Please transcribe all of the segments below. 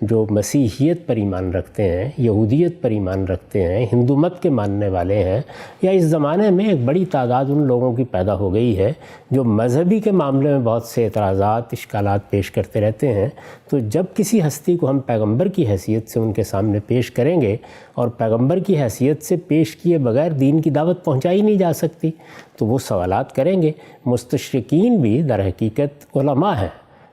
جو مسیحیت پر ایمان رکھتے ہیں، یہودیت پر ایمان رکھتے ہیں، ہندو مت کے ماننے والے ہیں، یا اس زمانے میں ایک بڑی تعداد ان لوگوں کی پیدا ہو گئی ہے جو مذہبی کے معاملے میں بہت سے اعتراضات، اشکالات پیش کرتے رہتے ہیں، تو جب کسی ہستی کو ہم پیغمبر کی حیثیت سے ان کے سامنے پیش کریں گے اور پیغمبر کی حیثیت سے پیش کیے بغیر دین کی دعوت پہنچائی نہیں جا سکتی، تو وہ سوالات کریں گے۔ مستشرقین بھی در حقیقت علماء ہیں،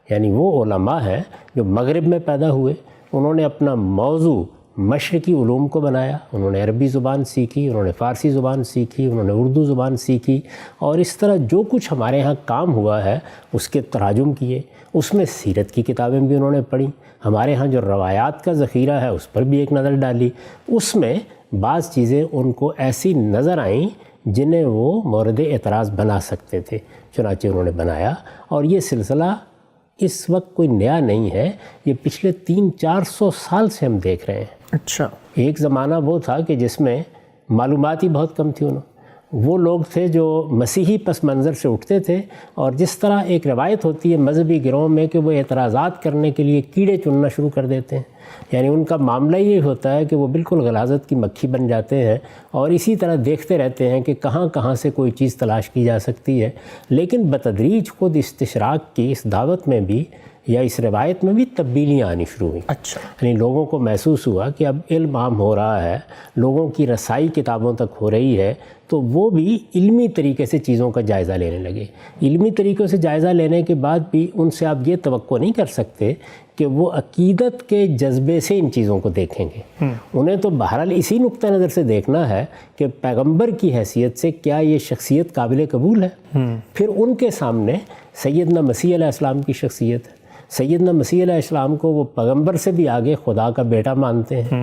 یعنی وہ علماء ہیں جو مغرب میں پیدا ہوئے، انہوں نے اپنا موضوع مشرقی علوم کو بنایا، انہوں نے عربی زبان سیکھی، انہوں نے فارسی زبان سیکھی، انہوں نے اردو زبان سیکھی، اور اس طرح جو کچھ ہمارے ہاں کام ہوا ہے اس کے تراجم کیے، اس میں سیرت کی کتابیں بھی انہوں نے پڑھی، ہمارے ہاں جو روایات کا ذخیرہ ہے اس پر بھی ایک نظر ڈالی، اس میں بعض چیزیں ان کو ایسی نظر آئیں جنہیں وہ مورد اعتراض بنا سکتے تھے، چنانچہ انہوں نے بنایا۔ اور یہ سلسلہ اس وقت کوئی نیا نہیں ہے، یہ پچھلے 300-400 سال سے ہم دیکھ رہے ہیں۔ اچھا، ایک زمانہ وہ تھا کہ جس میں معلومات ہی بہت کم تھی، وہ لوگ تھے جو مسیحی پس منظر سے اٹھتے تھے، اور جس طرح ایک روایت ہوتی ہے مذہبی گروہ میں کہ وہ اعتراضات کرنے کے لیے کیڑے چننا شروع کر دیتے ہیں، یعنی ان کا معاملہ یہ ہوتا ہے کہ وہ بالکل غلاظت کی مکھی بن جاتے ہیں اور اسی طرح دیکھتے رہتے ہیں کہ کہاں کہاں سے کوئی چیز تلاش کی جا سکتی ہے۔ لیکن بتدریج خود استشراق کی اس دعوت میں بھی یا اس روایت میں بھی تبدیلیاں آنی شروع ہوئیں۔ اچھا، یعنی لوگوں کو محسوس ہوا کہ اب علم عام ہو رہا ہے، لوگوں کی رسائی کتابوں تک ہو رہی ہے، تو وہ بھی علمی طریقے سے چیزوں کا جائزہ لینے لگے۔ علمی طریقوں سے جائزہ لینے کے بعد بھی ان سے آپ یہ توقع نہیں کر سکتے کہ وہ عقیدت کے جذبے سے ان چیزوں کو دیکھیں گے۔ انہیں تو بہرحال اسی نقطہ نظر سے دیکھنا ہے کہ پیغمبر کی حیثیت سے کیا یہ شخصیت قابل قبول ہے۔ پھر ان کے سامنے سیدنا مسیح علیہ السلام کی شخصیت ہے۔ سیدنا مسیح علیہ السلام کو وہ پیغمبر سے بھی آگے خدا کا بیٹا مانتے ہیں۔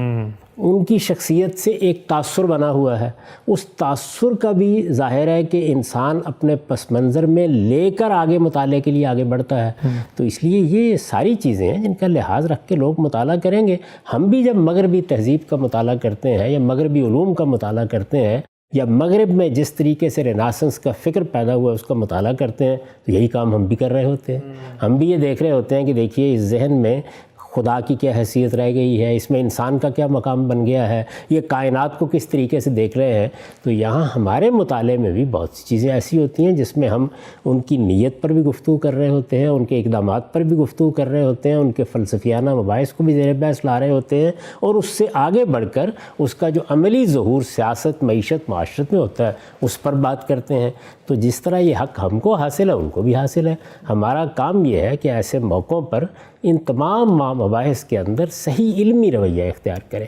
ان کی شخصیت سے ایک تاثر بنا ہوا ہے، اس تاثر کا بھی ظاہر ہے کہ انسان اپنے پس منظر میں لے کر آگے مطالعے کے لیے آگے بڑھتا ہے۔ تو اس لیے یہ ساری چیزیں ہیں جن کا لحاظ رکھ کے لوگ مطالعہ کریں گے۔ ہم بھی جب مغربی تہذیب کا مطالعہ کرتے ہیں یا مغربی علوم کا مطالعہ کرتے ہیں یا مغرب میں جس طریقے سے ریناسنس کا فکر پیدا ہوا اس کا مطالعہ کرتے ہیں، تو یہی کام ہم بھی کر رہے ہوتے ہیں۔ ہم بھی یہ دیکھ رہے ہوتے ہیں کہ دیکھیے اس ذہن میں خدا کی کیا حیثیت رہ گئی ہے، اس میں انسان کا کیا مقام بن گیا ہے، یہ کائنات کو کس طریقے سے دیکھ رہے ہیں۔ تو یہاں ہمارے مطالعے میں بھی بہت سی چیزیں ایسی ہوتی ہیں جس میں ہم ان کی نیت پر بھی گفتگو کر رہے ہوتے ہیں، ان کے اقدامات پر بھی گفتگو کر رہے ہوتے ہیں، ان کے فلسفیانہ مباحث کو بھی زیر بحث لا رہے ہوتے ہیں، اور اس سے آگے بڑھ کر اس کا جو عملی ظہور سیاست، معیشت، معاشرت میں ہوتا ہے اس پر بات کرتے ہیں۔ تو جس طرح یہ حق ہم کو حاصل ہے ان کو بھی حاصل ہے۔ ہمارا کام یہ ہے کہ ایسے موقعوں پر ان تمام مباحث کے اندر صحیح علمی رویہ اختیار کریں،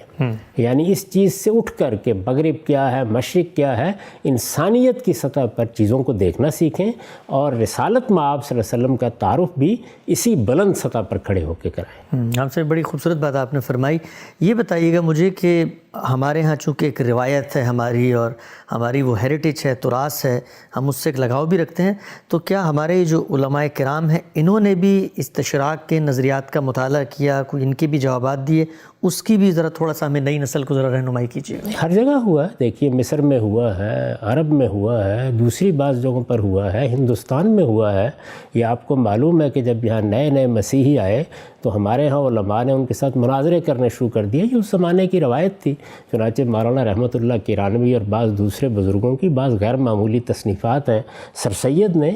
یعنی اس چیز سے اٹھ کر کے مغرب کیا ہے، مشرق کیا ہے، انسانیت کی سطح پر چیزوں کو دیکھنا سیکھیں، اور رسالت مآب صلی اللہ علیہ وسلم کا تعارف بھی اسی بلند سطح پر کھڑے ہو کے کرائیں۔ آپ سے بڑی خوبصورت بات آپ نے فرمائی۔ یہ بتائیے گا مجھے کہ ہمارے ہاں چونکہ ایک روایت ہے ہماری، اور ہماری وہ ہیریٹیج ہے، تراث ہے، ہم اس سے ایک لگاؤ بھی رکھتے ہیں، تو کیا ہمارے جو علماء کرام ہیں انہوں نے بھی استشراق کے نظریات کا مطالعہ کیا، کوئی ان کے بھی جوابات دیے؟ اس کی بھی ذرا تھوڑا سا ہمیں نئی نسل کو ذرا رہنمائی کیجیے۔ ہر جگہ ہوا ہے، دیکھیے مصر میں ہوا ہے، عرب میں ہوا ہے، دوسری بعض جگہوں پر ہوا ہے، ہندوستان میں ہوا ہے۔ یہ آپ کو معلوم ہے کہ جب یہاں نئے نئے مسیحی آئے تو ہمارے ہاں علماء نے ان کے ساتھ مناظرے کرنے شروع کر دیے۔ یہ اس زمانے کی روایت تھی، چنانچہ مولانا رحمۃ اللہ کیرانوی اور بعض دوسرے بزرگوں کی بعض غیر معمولی تصنیفات ہیں۔ سر سید نے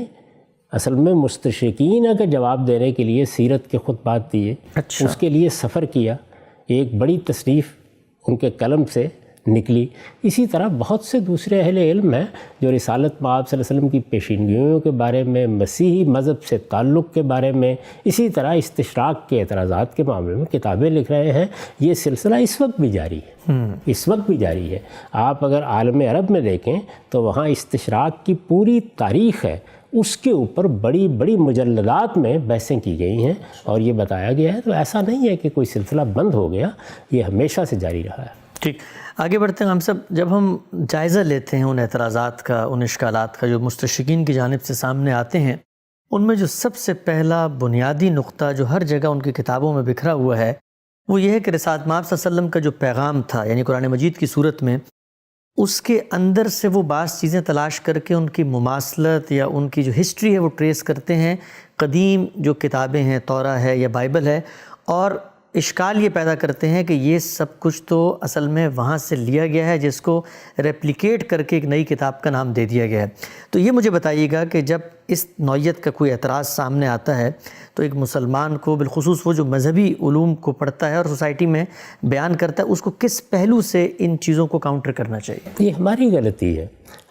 اصل میں مستشرقین کا جواب دینے کے لیے سیرت کے خطبات دیے، اس کے لیے سفر کیا، ایک بڑی تصنیف ان کے قلم سے نکلی۔ اسی طرح بہت سے دوسرے اہل علم ہیں جو رسالت مآب صلی اللہ علیہ وسلم کی پیشینگیوں کے بارے میں، مسیحی مذہب سے تعلق کے بارے میں، اسی طرح استشراق کے اعتراضات کے معاملے میں کتابیں لکھ رہے ہیں۔ یہ سلسلہ اس وقت بھی جاری ہے، اس وقت بھی جاری ہے۔ آپ اگر عالم عرب میں دیکھیں تو وہاں استشراق کی پوری تاریخ ہے، اس کے اوپر بڑی بڑی مجلدات میں بحثیں کی گئی ہیں اور یہ بتایا گیا ہے۔ تو ایسا نہیں ہے کہ کوئی سلسلہ بند ہو گیا، یہ ہمیشہ سے جاری رہا ہے۔ ٹھیک، آگے بڑھتے ہیں ہم سب۔ جب ہم جائزہ لیتے ہیں ان اعتراضات کا، ان اشکالات کا جو مستشرقین کی جانب سے سامنے آتے ہیں، ان میں جو سب سے پہلا بنیادی نقطہ جو ہر جگہ ان کی کتابوں میں بکھرا ہوا ہے وہ یہ ہے کہ رسالت مآب صلی اللہ علیہ وسلم کا جو پیغام تھا، یعنی قرآن مجید کی صورت میں، اس کے اندر سے وہ بعض چیزیں تلاش کر کے ان کی مماثلت یا ان کی جو ہسٹری ہے وہ ٹریس کرتے ہیں، قدیم جو کتابیں ہیں، تورا ہے یا بائبل ہے، اور اشکال یہ پیدا کرتے ہیں کہ یہ سب کچھ تو اصل میں وہاں سے لیا گیا ہے جس کو ریپلیکیٹ کر کے ایک نئی کتاب کا نام دے دیا گیا ہے۔ تو یہ مجھے بتائیے گا کہ جب اس نوعیت کا کوئی اعتراض سامنے آتا ہے تو ایک مسلمان کو، بالخصوص وہ جو مذہبی علوم کو پڑھتا ہے اور سوسائٹی میں بیان کرتا ہے، اس کو کس پہلو سے ان چیزوں کو کاؤنٹر کرنا چاہیے؟ یہ ہماری غلطی ہے۔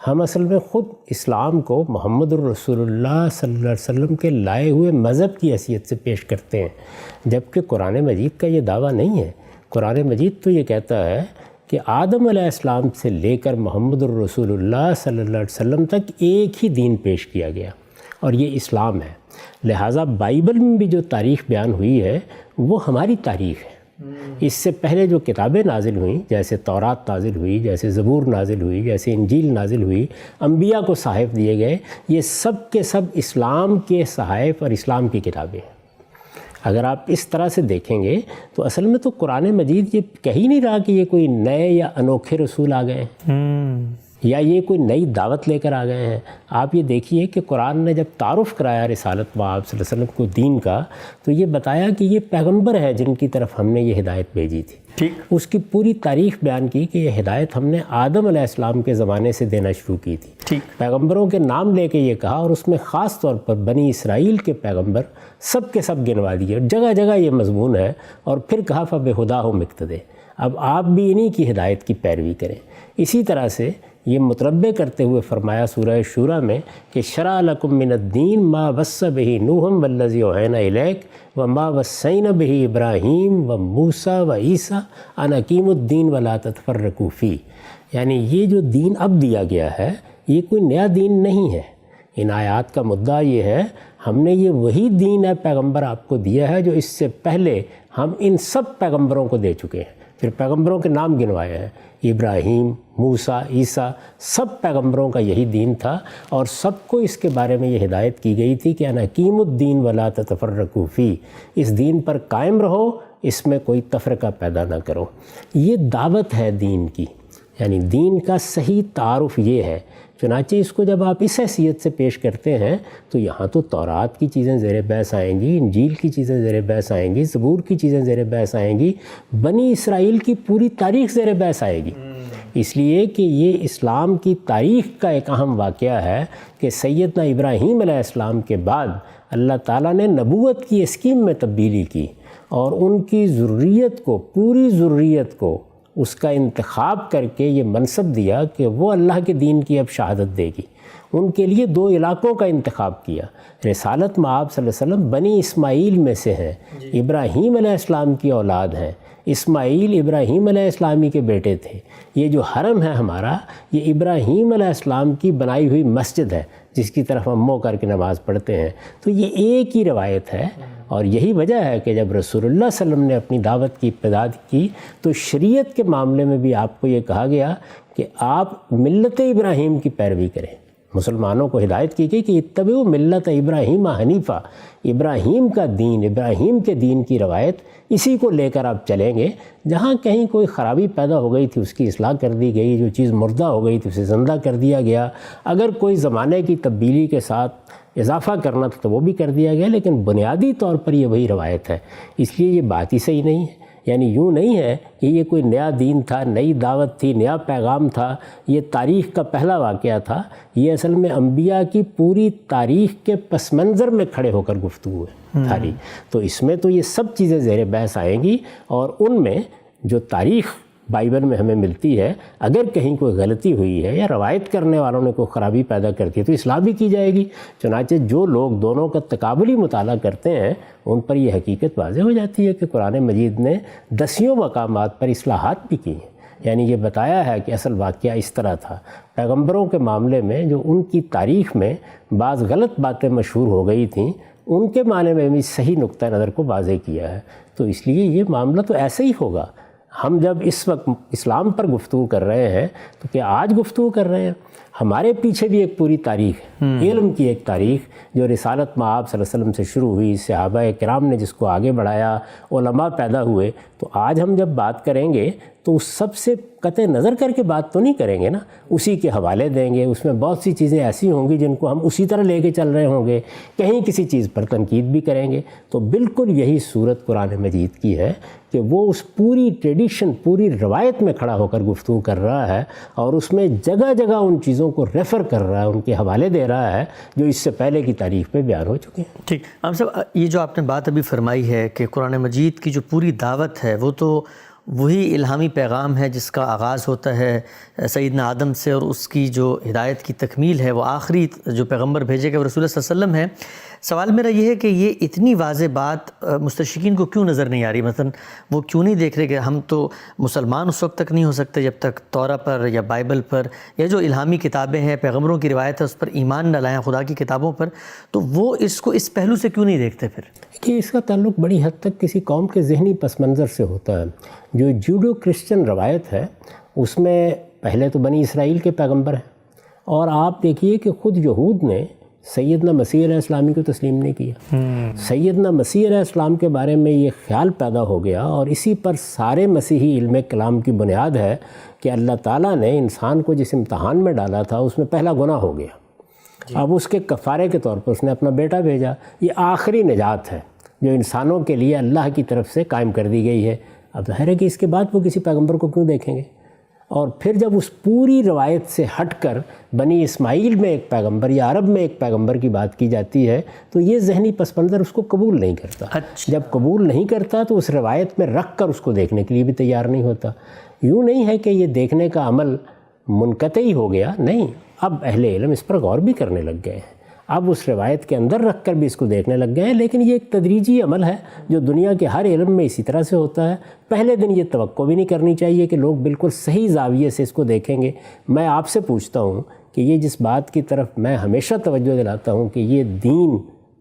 ہم اصل میں خود اسلام کو محمد الرسول اللہ صلی اللہ علیہ وسلم کے لائے ہوئے مذہب کی حیثیت سے پیش کرتے ہیں، جبکہ قرآن مجید کا یہ دعویٰ نہیں ہے۔ قرآن مجید تو یہ کہتا ہے کہ آدم علیہ السلام سے لے کر محمد الرسول اللہ صلی اللہ علیہ وسلم تک ایک ہی دین پیش کیا گیا، اور یہ اسلام ہے۔ لہٰذا بائبل میں بھی جو تاریخ بیان ہوئی ہے وہ ہماری تاریخ ہے۔ اس سے پہلے جو کتابیں نازل ہوئیں، جیسے تورات نازل ہوئی، جیسے زبور نازل ہوئی، جیسے انجیل نازل ہوئی، انبیاء کو صحائف دیے گئے، یہ سب کے سب اسلام کے صحائف اور اسلام کی کتابیں ہیں۔ اگر آپ اس طرح سے دیکھیں گے تو اصل میں تو قرآن مجید یہ کہہ ہی نہیں رہا کہ یہ کوئی نئے یا انوکھے رسول آ گئے ہیں یا یہ کوئی نئی دعوت لے کر آ گئے ہیں۔ آپ یہ دیکھیے کہ قرآن نے جب تعارف کرایا رسالت مآب صلی اللہ علیہ وسلم کو دین کا، تو یہ بتایا کہ یہ پیغمبر ہے جن کی طرف ہم نے یہ ہدایت بھیجی تھی۔ ٹھیک، اس کی پوری تاریخ بیان کی کہ یہ ہدایت ہم نے آدم علیہ السلام کے زمانے سے دینا شروع کی تھی۔ ٹھیک، پیغمبروں کے نام لے کے یہ کہا، اور اس میں خاص طور پر بنی اسرائیل کے پیغمبر سب کے سب گنوا دیے، جگہ جگہ یہ مضمون ہے، اور پھر کہا فَبِہُدَاهُمْ اقْتَدِیٰ، اب آپ بھی انہی کی ہدایت کی پیروی کریں۔ اسی طرح سے یہ متربع کرتے ہوئے فرمایا سورہ شورى میں کہ شرع لکم من الدین ما وصى بہ نوح والذی اوحینا الیک وما وصینا بہ ابراہیم وموسیٰ وعیسیٰ ان اقیموا الدین ولا تتفرقوا فیہ، یعنی یہ جو دین اب دیا گیا ہے یہ کوئی نیا دین نہیں ہے۔ ان آیات کا مدعا یہ ہے ہم نے یہ وہی دین ہے پیغمبر آپ کو دیا ہے جو اس سے پہلے ہم ان سب پیغمبروں کو دے چکے ہیں۔ پھر پیغمبروں کے نام گنوائے ہیں، ابراہیم، موسیٰ، عیسیٰ، سب پیغمبروں کا یہی دین تھا، اور سب کو اس کے بارے میں یہ ہدایت کی گئی تھی کہ ان اقیموا الدین ولا تتفرقوا فیہ، اس دین پر قائم رہو، اس میں کوئی تفرقہ پیدا نہ کرو۔ یہ دعوت ہے دین کی، یعنی دین کا صحیح تعارف یہ ہے۔ چنانچہ اس کو جب آپ اس حیثیت سے پیش کرتے ہیں تو یہاں تو تورات کی چیزیں زیر بحث آئیں گی، انجیل کی چیزیں زیر بحث آئیں گی، زبور کی چیزیں زیر بحث آئیں گی، بنی اسرائیل کی پوری تاریخ زیر بحث آئے گی، اس لیے کہ یہ اسلام کی تاریخ کا ایک اہم واقعہ ہے کہ سیدنا ابراہیم علیہ السلام کے بعد اللہ تعالیٰ نے نبوت کی اسکیم میں تبدیلی کی، اور ان کی ذریت کو، پوری ذریت کو اس کا انتخاب کر کے یہ منصب دیا کہ وہ اللہ کے دین کی اب شہادت دے گی۔ ان کے لیے 2 علاقوں کا انتخاب کیا۔ رسالت مآب صلی اللہ علیہ وسلم بنی اسماعیل میں سے ہیں، ابراہیم علیہ السلام کی اولاد ہیں، اسماعیل ابراہیم علیہ السلامی کے بیٹے تھے۔ یہ جو حرم ہے ہمارا، یہ ابراہیم علیہ السلام کی بنائی ہوئی مسجد ہے جس کی طرف ہم منہ کر کے نماز پڑھتے ہیں۔ تو یہ ایک ہی روایت ہے، اور یہی وجہ ہے کہ جب رسول اللہ صلی اللہ علیہ وسلم نے اپنی دعوت کی ابتدا کی تو شریعت کے معاملے میں بھی آپ کو یہ کہا گیا کہ آپ ملت ابراہیم کی پیروی کریں۔ مسلمانوں کو ہدایت کی گئی کہ اتبعوا ملت ابراہیم حنیفہ، ابراہیم کا دین، ابراہیم کے دین کی روایت، اسی کو لے کر آپ چلیں گے۔ جہاں کہیں کوئی خرابی پیدا ہو گئی تھی اس کی اصلاح کر دی گئی، جو چیز مردہ ہو گئی تھی اسے زندہ کر دیا گیا، اگر کوئی زمانے کی تبدیلی کے ساتھ اضافہ کرنا تھا تو وہ بھی کر دیا گیا، لیکن بنیادی طور پر یہ وہی روایت ہے۔ اس لیے یہ بات ہی صحیح نہیں ہے، یعنی یوں نہیں ہے کہ یہ کوئی نیا دین تھا، نئی دعوت تھی، نیا پیغام تھا، یہ تاریخ کا پہلا واقعہ تھا۔ یہ اصل میں انبیاء کی پوری تاریخ کے پس منظر میں کھڑے ہو کر گفتگو ہے تاریخ، تو اس میں تو یہ سب چیزیں زیر بحث آئیں گی، اور ان میں جو تاریخ بائبل میں ہمیں ملتی ہے، اگر کہیں کوئی غلطی ہوئی ہے یا روایت کرنے والوں نے کوئی خرابی پیدا کرتی ہے تو اصلاح بھی کی جائے گی۔ چنانچہ جو لوگ دونوں کا تقابلی مطالعہ کرتے ہیں ان پر یہ حقیقت واضح ہو جاتی ہے کہ قرآن مجید نے 10 مقامات پر اصلاحات بھی کی ہیں، یعنی یہ بتایا ہے کہ اصل واقعہ اس طرح تھا۔ پیغمبروں کے معاملے میں جو ان کی تاریخ میں بعض غلط باتیں مشہور ہو گئی تھیں، ان کے معنی میں بھی صحیح نقطہ نظر کو واضح کیا ہے۔ تو اس لیے یہ معاملہ تو ایسے ہی ہوگا۔ ہم جب اس وقت اسلام پر گفتگو کر رہے ہیں تو کیا آج گفتگو کر رہے ہیں؟ ہمارے پیچھے بھی ایک پوری تاریخ ہے، علم کی ایک تاریخ جو رسالت مآب صلی اللہ علیہ وسلم سے شروع ہوئی، صحابہ کرام نے جس کو آگے بڑھایا، علماء پیدا ہوئے. تو آج ہم جب بات کریں گے تو اس سب سے قطع نظر کر کے بات تو نہیں کریں گے نا، اسی کے حوالے دیں گے. اس میں بہت سی چیزیں ایسی ہوں گی جن کو ہم اسی طرح لے کے چل رہے ہوں گے، کہیں کسی چیز پر تنقید بھی کریں گے. تو بالکل یہی صورت قرآن مجید کی ہے کہ وہ اس پوری ٹریڈیشن، پوری روایت میں کھڑا ہو کر گفتگو کر رہا ہے، اور اس میں جگہ جگہ ان چیزوں کو ریفر کر رہا ہے، ان کے حوالے دے رہا ہے جو اس سے پہلے کی تاریخ پہ بیان ہو چکے ہیں. ٹھیک. ہم صاحب یہ جو آپ نے بات ابھی فرمائی ہے کہ قرآن مجید کی جو پوری دعوت ہے وہ تو وہی الہامی پیغام ہے جس کا آغاز ہوتا ہے سیدنا آدم سے، اور اس کی جو ہدایت کی تکمیل ہے وہ آخری جو پیغمبر بھیجے گئے وہ رسول اللہ صلی اللہ علیہ وسلم ہے. سوال میرا یہ ہے کہ یہ اتنی واضح بات مستشرقین کو کیوں نظر نہیں آ رہی؟ مثلا وہ کیوں نہیں دیکھ رہے کہ ہم تو مسلمان اس وقت تک نہیں ہو سکتے جب تک تورا پر یا بائبل پر یا جو الہامی کتابیں ہیں، پیغمبروں کی روایت ہے، اس پر ایمان نہ لائیں، خدا کی کتابوں پر. تو وہ اس کو اس پہلو سے کیوں نہیں دیکھتے پھر؟ کہ اس کا تعلق بڑی حد تک کسی قوم کے ذہنی پس منظر سے ہوتا ہے. جو جوڈو کرسچن روایت ہے اس میں پہلے تو بنی اسرائیل کے پیغمبر ہیں، اور آپ دیکھیے کہ خود یہود نے سیدنا مسیح علیہ السلامی کو تسلیم نہیں کیا. سیدنا مسیح علیہ السلام کے بارے میں یہ خیال پیدا ہو گیا، اور اسی پر سارے مسیحی علم کلام کی بنیاد ہے کہ اللہ تعالیٰ نے انسان کو جس امتحان میں ڈالا تھا اس میں پہلا گناہ ہو گیا. اب اس کے کفارے کے طور پر اس نے اپنا بیٹا بھیجا. یہ آخری نجات ہے جو انسانوں کے لیے اللہ کی طرف سے قائم کر دی گئی ہے. اب ظاہر ہے کہ اس کے بعد وہ کسی پیغمبر کو کیوں دیکھیں گے؟ اور پھر جب اس پوری روایت سے ہٹ کر بنی اسماعیل میں ایک پیغمبر یا عرب میں ایک پیغمبر کی بات کی جاتی ہے تو یہ ذہنی پس منظر اس کو قبول نہیں کرتا. جب قبول نہیں کرتا تو اس روایت میں رکھ کر اس کو دیکھنے کے لیے بھی تیار نہیں ہوتا. یوں نہیں ہے کہ یہ دیکھنے کا عمل منقطع ہو گیا، نہیں، اب اہل علم اس پر غور بھی کرنے لگ گئے ہیں، اب اس روایت کے اندر رکھ کر بھی اس کو دیکھنے لگ گئے ہیں. لیکن یہ ایک تدریجی عمل ہے جو دنیا کے ہر علم میں اسی طرح سے ہوتا ہے. پہلے دن یہ توقع بھی نہیں کرنی چاہیے کہ لوگ بالکل صحیح زاویے سے اس کو دیکھیں گے. میں آپ سے پوچھتا ہوں کہ یہ جس بات کی طرف میں ہمیشہ توجہ دلاتا ہوں کہ یہ دین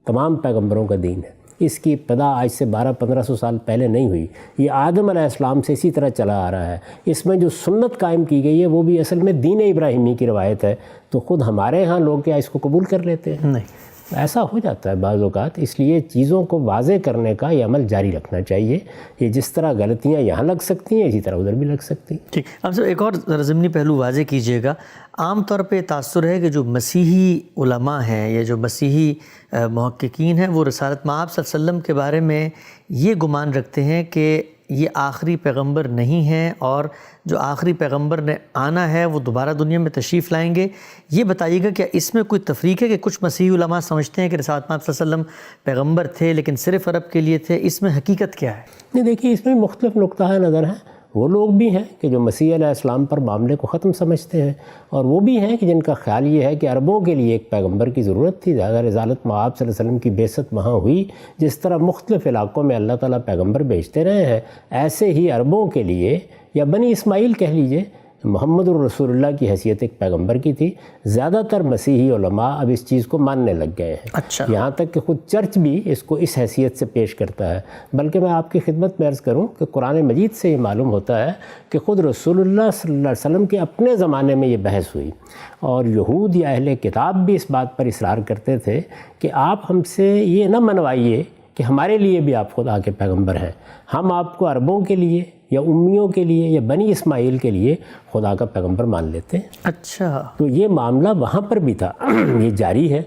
تمام پیغمبروں کا دین ہے، اس کی ابتدا آج سے 1200-1500 سال پہلے نہیں ہوئی. یہ آدم علیہ السلام سے اسی طرح چلا آ رہا ہے. اس میں جو سنت قائم کی گئی ہے وہ بھی اصل میں دین ابراہیمی کی روایت ہے. تو خود ہمارے ہاں لوگ کیا اس کو قبول کر لیتے ہیں؟ نہیں، ایسا ہو جاتا ہے بعض اوقات. اس لیے چیزوں کو واضح کرنے کا یہ عمل جاری رکھنا چاہیے. یہ جس طرح غلطیاں یہاں لگ سکتی ہیں اسی طرح ادھر بھی لگ سکتی ہیں. ٹھیک. اب سر ایک اور ضمنی پہلو واضح کیجیے گا. عام طور پہ تاثر ہے کہ جو مسیحی علماء ہیں یا جو مسیحی محققین ہیں وہ رسالت مآب صلی اللہ علیہ وسلم کے بارے میں یہ گمان رکھتے ہیں کہ یہ آخری پیغمبر نہیں ہیں، اور جو آخری پیغمبر نے آنا ہے وہ دوبارہ دنیا میں تشریف لائیں گے. یہ بتائیے گا کیا اس میں کوئی تفریق ہے کہ کچھ مسیحی علماء سمجھتے ہیں کہ رسالت مآب صلی اللہ علیہ وسلم پیغمبر تھے لیکن صرف عرب کے لیے تھے؟ اس میں حقیقت کیا ہے؟ نہیں، دیکھیے اس میں مختلف نقطہ نظر ہیں. وہ لوگ بھی ہیں کہ جو مسیح علیہ السلام پر معاملے کو ختم سمجھتے ہیں، اور وہ بھی ہیں کہ جن کا خیال یہ ہے کہ عربوں کے لیے ایک پیغمبر کی ضرورت تھی. زیادہ رسالت مآب صلی اللہ علیہ وسلم کی بعثت وہاں ہوئی. جس طرح مختلف علاقوں میں اللہ تعالیٰ پیغمبر بھیجتے رہے ہیں، ایسے ہی عربوں کے لیے یا بنی اسماعیل کہہ لیجئے، محمد الرسول اللہ کی حیثیت ایک پیغمبر کی تھی. زیادہ تر مسیحی علماء اب اس چیز کو ماننے لگ گئے ہیں. اچھا. یہاں تک کہ خود چرچ بھی اس کو اس حیثیت سے پیش کرتا ہے. بلکہ میں آپ کی خدمت میں عرض کروں کہ قرآن مجید سے یہ معلوم ہوتا ہے کہ خود رسول اللہ صلی اللہ علیہ وسلم کے اپنے زمانے میں یہ بحث ہوئی، اور یہود یا اہل کتاب بھی اس بات پر اصرار کرتے تھے کہ آپ ہم سے یہ نہ منوائیے کہ ہمارے لیے بھی آپ خدا کے پیغمبر ہیں. ہم آپ کو عربوں کے لیے یا امیوں کے لیے یا بنی اسماعیل کے لیے خدا کا پیغمبر مان لیتے ہیں. اچھا. تو یہ معاملہ وہاں پر بھی تھا، یہ جاری ہے.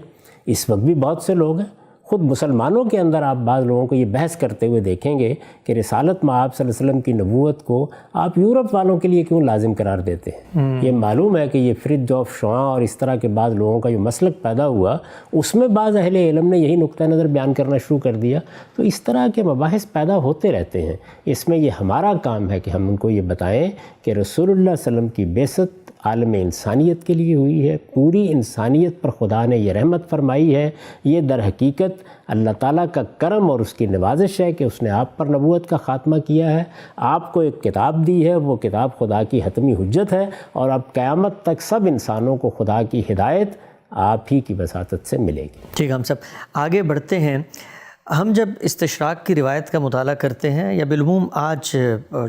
اس وقت بھی بہت سے لوگ ہیں. خود مسلمانوں کے اندر آپ بعض لوگوں کو یہ بحث کرتے ہوئے دیکھیں گے کہ رسالت مآب صلی اللہ علیہ وسلم کی نبوت کو آپ یورپ والوں کے لیے کیوں لازم قرار دیتے ہیں. یہ معلوم ہے کہ یہ فرج جوف شعاں اور اس طرح کے بعض لوگوں کا جو مسلک پیدا ہوا اس میں بعض اہل علم نے یہی نقطہ نظر بیان کرنا شروع کر دیا. تو اس طرح کے مباحث پیدا ہوتے رہتے ہیں. اس میں یہ ہمارا کام ہے کہ ہم ان کو یہ بتائیں کہ رسول اللہ صلی اللہ علیہ وسلم کی بعثت عالم انسانیت کے لیے ہوئی ہے. پوری انسانیت پر خدا نے یہ رحمت فرمائی ہے. یہ در حقیقت اللہ تعالیٰ کا کرم اور اس کی نوازش ہے کہ اس نے آپ پر نبوت کا خاتمہ کیا ہے. آپ کو ایک کتاب دی ہے، وہ کتاب خدا کی حتمی حجت ہے، اور اب قیامت تک سب انسانوں کو خدا کی ہدایت آپ ہی کی وساطت سے ملے گی. ٹھیک. ہم سب آگے بڑھتے ہیں. ہم جب استشراق کی روایت کا مطالعہ کرتے ہیں یا بالعموم آج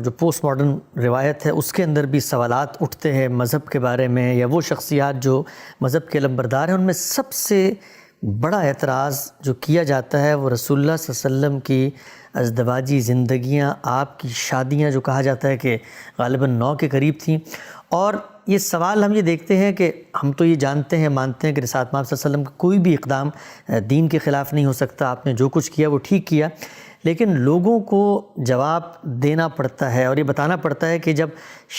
جو پوسٹ ماڈرن روایت ہے اس کے اندر بھی سوالات اٹھتے ہیں مذہب کے بارے میں، یا وہ شخصیات جو مذہب کے علمبردار ہیں، ان میں سب سے بڑا اعتراض جو کیا جاتا ہے وہ رسول اللہ صلی اللہ علیہ وسلم کی ازدواجی زندگیاں، آپ کی شادیاں جو کہا جاتا ہے کہ غالباً 9 کے قریب تھیں. اور یہ سوال ہم یہ دیکھتے ہیں کہ ہم تو یہ جانتے ہیں، مانتے ہیں کہ رسالت مآب صلی اللہ علیہ وسلم کا کوئی بھی اقدام دین کے خلاف نہیں ہو سکتا، آپ نے جو کچھ کیا وہ ٹھیک کیا، لیکن لوگوں کو جواب دینا پڑتا ہے اور یہ بتانا پڑتا ہے کہ جب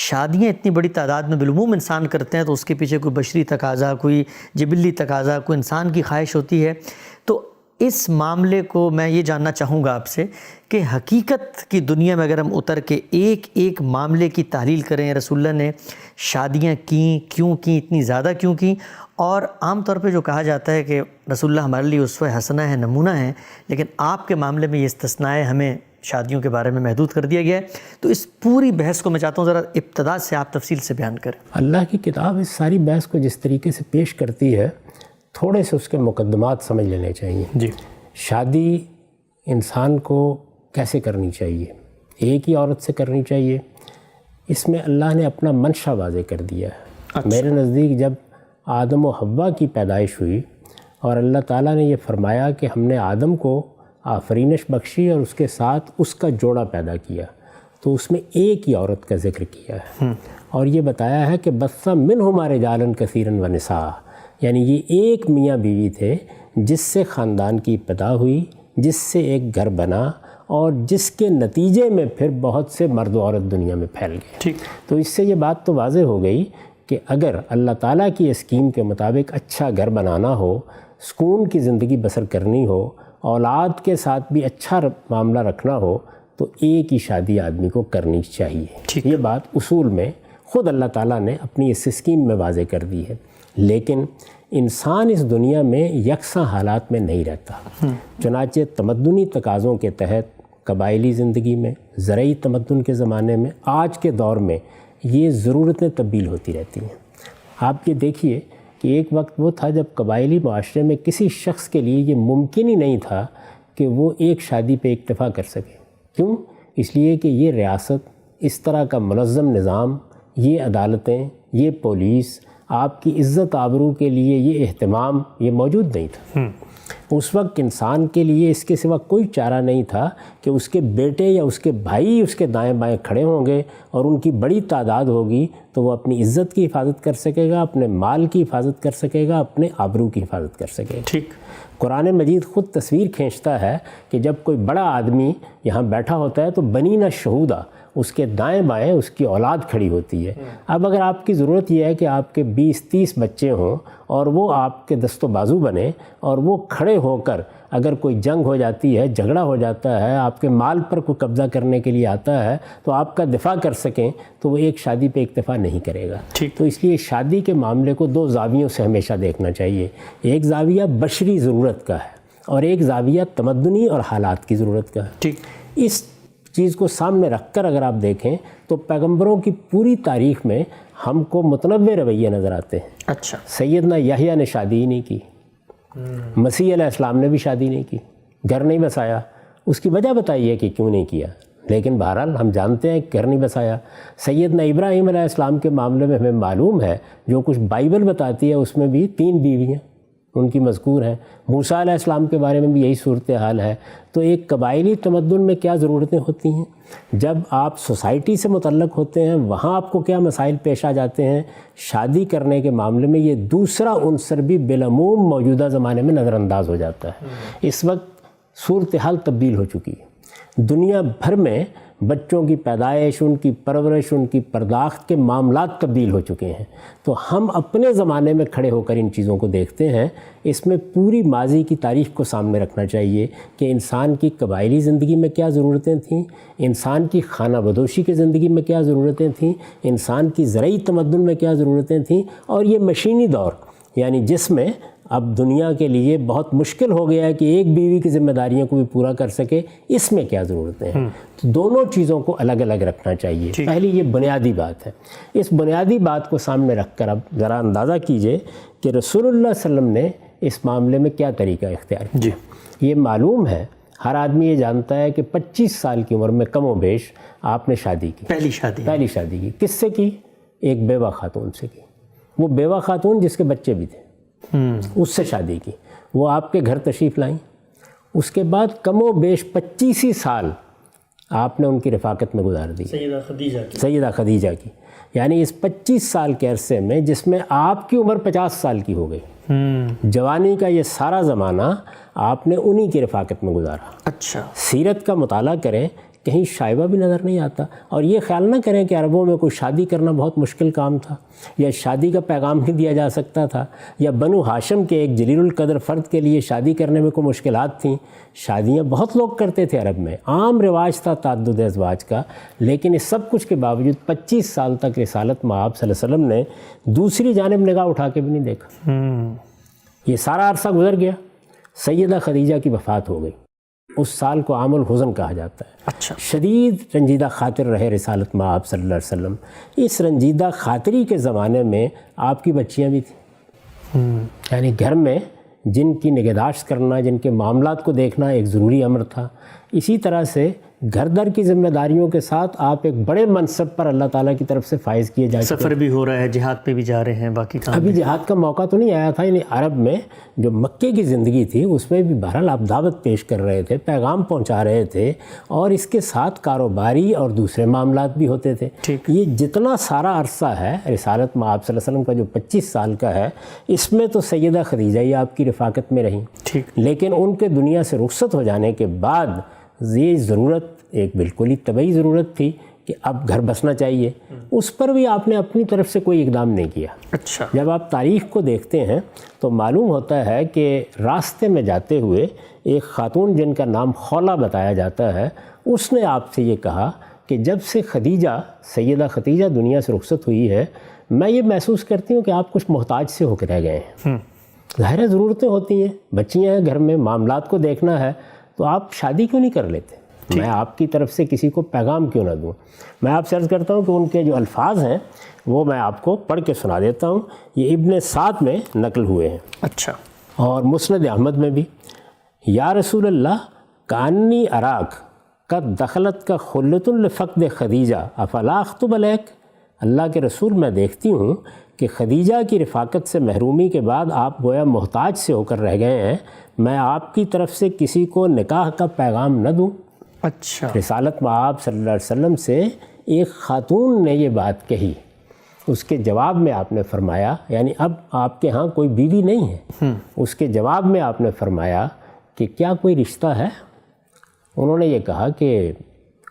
شادیاں اتنی بڑی تعداد میں بالعموم انسان کرتے ہیں تو اس کے پیچھے کوئی بشری تقاضا، کوئی جبلی تقاضا، کوئی انسان کی خواہش ہوتی ہے. تو اس معاملے کو میں یہ جاننا چاہوں گا آپ سے کہ حقیقت کی دنیا میں اگر ہم اتر کے ایک ایک معاملے کی تحلیل کریں، رسول اللہ نے شادیاں کیں، کیوں کیں، اتنی زیادہ کیوں کیں، اور عام طور پہ جو کہا جاتا ہے کہ رسول اللہ ہمارے لیے اسوہ حسنہ ہے، نمونہ ہیں، لیکن آپ کے معاملے میں یہ استثناء ہے، ہمیں شادیوں کے بارے میں محدود کر دیا گیا ہے. تو اس پوری بحث کو میں چاہتا ہوں ذرا ابتدا سے آپ تفصیل سے بیان کریں. اللہ کی کتاب اس ساری بحث کو جس طریقے سے پیش کرتی ہے، تھوڑے سے اس کے مقدمات سمجھ لینے چاہیے. جی. شادی انسان کو کیسے کرنی چاہیے؟ ایک ہی عورت سے کرنی چاہیے. اس میں اللہ نے اپنا منشا واضح کر دیا ہے. میرے نزدیک جب آدم و حوا کی پیدائش ہوئی اور اللہ تعالیٰ نے یہ فرمایا کہ ہم نے آدم کو آفرینش بخشی اور اس کے ساتھ اس کا جوڑا پیدا کیا، تو اس میں ایک ہی عورت کا ذکر کیا ہے اور یہ بتایا ہے کہ بث منہما رجالا کثیرا ونساء، یعنی یہ ایک میاں بیوی تھے جس سے خاندان کی ابتدا ہوئی، جس سے ایک گھر بنا اور جس کے نتیجے میں پھر بہت سے مرد و عورت دنیا میں پھیل گئے. ٹھیک. تو اس سے یہ بات تو واضح ہو گئی کہ اگر اللہ تعالیٰ کی اسکیم کے مطابق اچھا گھر بنانا ہو، سکون کی زندگی بسر کرنی ہو، اولاد کے ساتھ بھی اچھا معاملہ رکھنا ہو، تو ایک ہی شادی آدمی کو کرنی چاہیے. یہ بات اصول میں خود اللہ تعالیٰ نے اپنی اس اسکیم میں واضح کر دی ہے. لیکن انسان اس دنیا میں یکساں حالات میں نہیں رہتا. چنانچہ تمدنی تقاضوں کے تحت قبائلی زندگی میں، زرعی تمدن کے زمانے میں، آج کے دور میں یہ ضرورتیں تبدیل ہوتی رہتی ہیں. آپ یہ دیکھیے کہ ایک وقت وہ تھا جب قبائلی معاشرے میں کسی شخص کے لیے یہ ممکن ہی نہیں تھا کہ وہ ایک شادی پہ اکتفا کر سکے. کیوں؟ اس لیے کہ یہ ریاست، اس طرح کا منظم نظام، یہ عدالتیں، یہ پولیس، آپ کی عزت آبرو کے لیے یہ اہتمام یہ موجود نہیں تھا. اس وقت انسان کے لیے اس کے سوا کوئی چارہ نہیں تھا کہ اس کے بیٹے یا اس کے بھائی اس کے دائیں بائیں کھڑے ہوں گے اور ان کی بڑی تعداد ہوگی تو وہ اپنی عزت کی حفاظت کر سکے گا، اپنے مال کی حفاظت کر سکے گا، اپنے آبرو کی حفاظت کر سکے گا. ٹھیک. قرآن مجید خود تصویر کھینچتا ہے کہ جب کوئی بڑا آدمی یہاں بیٹھا ہوتا ہے تو بنینا شہودا، اس کے دائیں بائیں اس کی اولاد کھڑی ہوتی ہے. اب اگر آپ کی ضرورت یہ ہے کہ آپ کے 20-30 بچے ہوں اور وہ آپ کے دست و بازو بنے اور وہ کھڑے ہو کر اگر کوئی جنگ ہو جاتی ہے، جھگڑا ہو جاتا ہے، آپ کے مال پر کوئی قبضہ کرنے کے لیے آتا ہے تو آپ کا دفاع کر سکیں، تو وہ ایک شادی پہ اکتفا نہیں کرے گا. تو اس لیے شادی کے معاملے کو 2 زاویوں سے ہمیشہ دیکھنا چاہیے. ایک زاویہ بشری ضرورت کا ہے اور ایک زاویہ تمدنی اور حالات کی ضرورت کا ہے. ٹھیک. اس چیز کو سامنے رکھ کر اگر آپ دیکھیں تو پیغمبروں کی پوری تاریخ میں ہم کو متنوع رویے نظر آتے ہیں. اچھا. سیدنا یحییٰ نے شادی ہی نہیں کی، مسیح علیہ السلام نے بھی شادی نہیں کی، گھر نہیں بسایا. اس کی وجہ بتائیے کہ کیوں نہیں کیا، لیکن بہرحال ہم جانتے ہیں کہ گھر نہیں بسایا. سیدنا ابراہیم علیہ السلام کے معاملے میں ہمیں معلوم ہے، جو کچھ بائبل بتاتی ہے اس میں بھی 3 بیویاں ان کی مذکور ہیں. موسیٰ علیہ السلام کے بارے میں بھی یہی صورتحال ہے. تو ایک قبائلی تمدن میں کیا ضرورتیں ہوتی ہیں، جب آپ سوسائٹی سے متعلق ہوتے ہیں وہاں آپ کو کیا مسائل پیش آ جاتے ہیں. شادی کرنے کے معاملے میں یہ دوسرا عنصر بھی بالعموم موجودہ زمانے میں نظر انداز ہو جاتا ہے. اس وقت صورتحال تبدیل ہو چکی ہے. دنیا بھر میں بچوں کی پیدائش، ان کی پرورش، ان کی پرداخت کے معاملات تبدیل ہو چکے ہیں. تو ہم اپنے زمانے میں کھڑے ہو کر ان چیزوں کو دیکھتے ہیں. اس میں پوری ماضی کی تاریخ کو سامنے رکھنا چاہیے کہ انسان کی قبائلی زندگی میں کیا ضرورتیں تھیں، انسان کی خانہ بدوشی کی زندگی میں کیا ضرورتیں تھیں، انسان کی زرعی تمدن میں کیا ضرورتیں تھیں، اور یہ مشینی دور یعنی جس میں اب دنیا کے لیے بہت مشکل ہو گیا ہے کہ ایک بیوی کی ذمہ داریوں کو بھی پورا کر سکے، اس میں کیا ضرورتیں ہیں. تو دونوں چیزوں کو الگ الگ رکھنا چاہیے. پہلی یہ بنیادی بات ہے. اس بنیادی بات کو سامنے رکھ کر اب ذرا اندازہ کیجئے کہ رسول اللہ صلی اللہ علیہ وسلم نے اس معاملے میں کیا طریقہ اختیار کیا. یہ معلوم ہے ہر آدمی یہ جانتا ہے کہ 25 سال کی عمر میں کم و بیش آپ نے شادی کی، پہلی شادی کی. کس سے کی؟ ایک بیوہ خاتون سے کی. وہ بیوہ خاتون جس کے بچے بھی تھے، اس سے شادی کی. وہ آپ کے گھر تشریف لائیں. اس کے بعد کم و بیش 25 سال آپ نے ان کی رفاقت میں گزار دی، سیدہ خدیجہ کی. یعنی اس 25 سال کے عرصے میں جس میں آپ کی عمر 50 سال کی ہو گئی، جوانی کا یہ سارا زمانہ آپ نے انہی کی رفاقت میں گزارا. اچھا. سیرت کا مطالعہ کریں، کہیں شائبہ بھی نظر نہیں آتا. اور یہ خیال نہ کریں کہ عربوں میں کوئی شادی کرنا بہت مشکل کام تھا، یا شادی کا پیغام نہیں دیا جا سکتا تھا، یا بنو ہاشم کے ایک جلیل القدر فرد کے لیے شادی کرنے میں کوئی مشکلات تھیں. شادیاں بہت لوگ کرتے تھے عرب میں، عام رواج تھا تعدد ازواج کا. لیکن اس سب کچھ کے باوجود 25 سال تک رسالت مآب صلی اللہ علیہ وسلم نے دوسری جانب نگاہ اٹھا کے بھی نہیں دیکھا. یہ سارا عرصہ گزر گیا، سیدہ خدیجہ کی وفات ہو گئی. اس سال کو عام الحزن کہا جاتا ہے. اچھا. شدید رنجیدہ خاطر رہے رسالت مآب صلی اللہ علیہ وسلم. اس رنجیدہ خاطری کے زمانے میں آپ کی بچیاں بھی تھیں. یعنی گھر میں جن کی نگہداشت کرنا، جن کے معاملات کو دیکھنا ایک ضروری امر تھا. اسی طرح سے گھر در کی ذمہ داریوں کے ساتھ آپ ایک بڑے منصب پر اللہ تعالیٰ کی طرف سے فائز کیے جا چکے. سفر بھی ہو رہا ہے، جہاد پہ بھی جا رہے ہیں، باقی کام ابھی جہاد کا موقع تو نہیں آیا تھا. یعنی عرب میں جو مکے کی زندگی تھی اس میں بھی بہرحال آپ دعوت پیش کر رہے تھے، پیغام پہنچا رہے تھے، اور اس کے ساتھ کاروباری اور دوسرے معاملات بھی ہوتے تھے. یہ جتنا سارا عرصہ ہے رسالت مآب صلی اللہ علیہ وسلم کا جو 25 سال کا ہے، اس میں تو سیدہ خدیجہ ہی آپ کی رفاقت میں رہیں. لیکن ان کے دنیا سے رخصت ہو جانے کے بعد یہ ضرورت ایک بالکل ہی طبعی ضرورت تھی کہ اب گھر بسنا چاہیے. اس پر بھی آپ نے اپنی طرف سے کوئی اقدام نہیں کیا. اچھا. جب آپ تاریخ کو دیکھتے ہیں تو معلوم ہوتا ہے کہ راستے میں جاتے ہوئے ایک خاتون جن کا نام خولہ بتایا جاتا ہے، اس نے آپ سے یہ کہا کہ جب سے سیدہ خدیجہ دنیا سے رخصت ہوئی ہے، میں یہ محسوس کرتی ہوں کہ آپ کچھ محتاج سے ہو کے رہ گئے ہیں. ظاہر ضرورتیں ہوتی ہیں، بچیاں ہیں گھر میں، معاملات کو دیکھنا ہے، تو آپ شادی کیوں نہیں کر لیتے؟ میں آپ کی طرف سے کسی کو پیغام کیوں نہ دوں؟ میں آپ سے عرض کرتا ہوں کہ ان کے جو الفاظ ہیں وہ میں آپ کو پڑھ کے سنا دیتا ہوں. یہ ابن سعد میں نقل ہوئے ہیں. اچھا. اور مسند احمد میں بھی. یا رسول اللہ کانی اراک قد دخلت کا خلت الفقد خدیجہ افلا اخطب علیک. اللہ کے رسول میں دیکھتی ہوں کہ خدیجہ کی رفاقت سے محرومی کے بعد آپ گویا محتاج سے ہو کر رہ گئے ہیں، میں آپ کی طرف سے کسی کو نکاح کا پیغام نہ دوں؟ اچھا. رسالت مآب صلی اللہ علیہ وسلم سے ایک خاتون نے یہ بات کہی. اس کے جواب میں آپ نے فرمایا، یعنی اب آپ کے ہاں کوئی بیوی نہیں ہے، اس کے جواب میں آپ نے فرمایا کہ کیا کوئی رشتہ ہے؟ انہوں نے یہ کہا کہ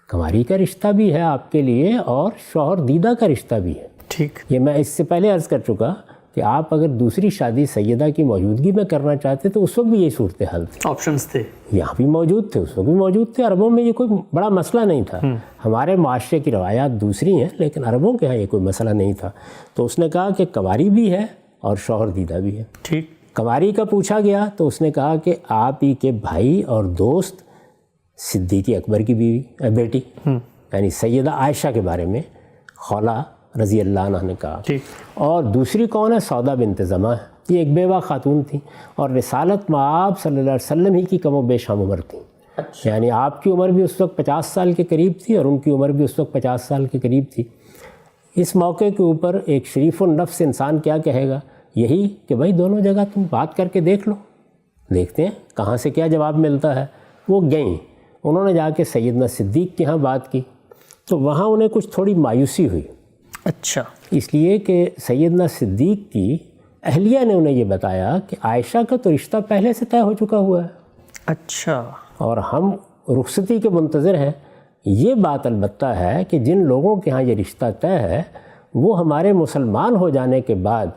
کنواری کا رشتہ بھی ہے آپ کے لیے اور شوہر دیدہ کا رشتہ بھی ہے. ٹھیک. یہ میں اس سے پہلے عرض کر چکا کہ آپ اگر دوسری شادی سیدہ کی موجودگی میں کرنا چاہتے تو اس وقت بھی یہی صورتحال تھی. آپشنز تھے، یہاں بھی موجود تھے، اس وقت بھی موجود تھے. عربوں میں یہ کوئی بڑا مسئلہ نہیں تھا. ہمارے معاشرے کی روایات دوسری ہیں، لیکن عربوں کے ہاں یہ کوئی مسئلہ نہیں تھا. تو اس نے کہا کہ کنواری بھی ہے اور شوہر دیدہ بھی ہے. ٹھیک. کنواری کا پوچھا گیا تو اس نے کہا کہ آپ ہی کے بھائی اور دوست صدیق اکبر کی بیٹی یعنی سیدہ عائشہ کے بارے میں خولہ رضی اللہ عنہ نے کہا. اور دوسری کون ہے؟ سودا بنت زمع. یہ ایک بیوہ خاتون تھی اور رسالت مآب صلی اللہ علیہ وسلم ہی کی کم و بیش ہم عمر تھیں. یعنی آپ کی عمر بھی اس وقت 50 سال کے قریب تھی اور ان کی عمر بھی اس وقت 50 سال کے قریب تھی. اس موقع کے اوپر ایک شریف النفس انسان کیا کہے گا؟ یہی کہ بھائی دونوں جگہ تم بات کر کے دیکھ لو، دیکھتے ہیں کہاں سے کیا جواب ملتا ہے. وہ گئیں، انہوں نے جا کے سیدنا صدیق کے ہاں بات کی تو وہاں انہیں کچھ تھوڑی مایوسی ہوئی. اچھا. اس لیے کہ سیدنا صدیق کی اہلیہ نے انہیں یہ بتایا کہ عائشہ کا تو رشتہ پہلے سے طے ہو چکا ہوا ہے. اچھا. اور ہم رخصتی کے منتظر ہیں. یہ بات البتہ ہے کہ جن لوگوں کے ہاں یہ رشتہ طے ہے وہ ہمارے مسلمان ہو جانے کے بعد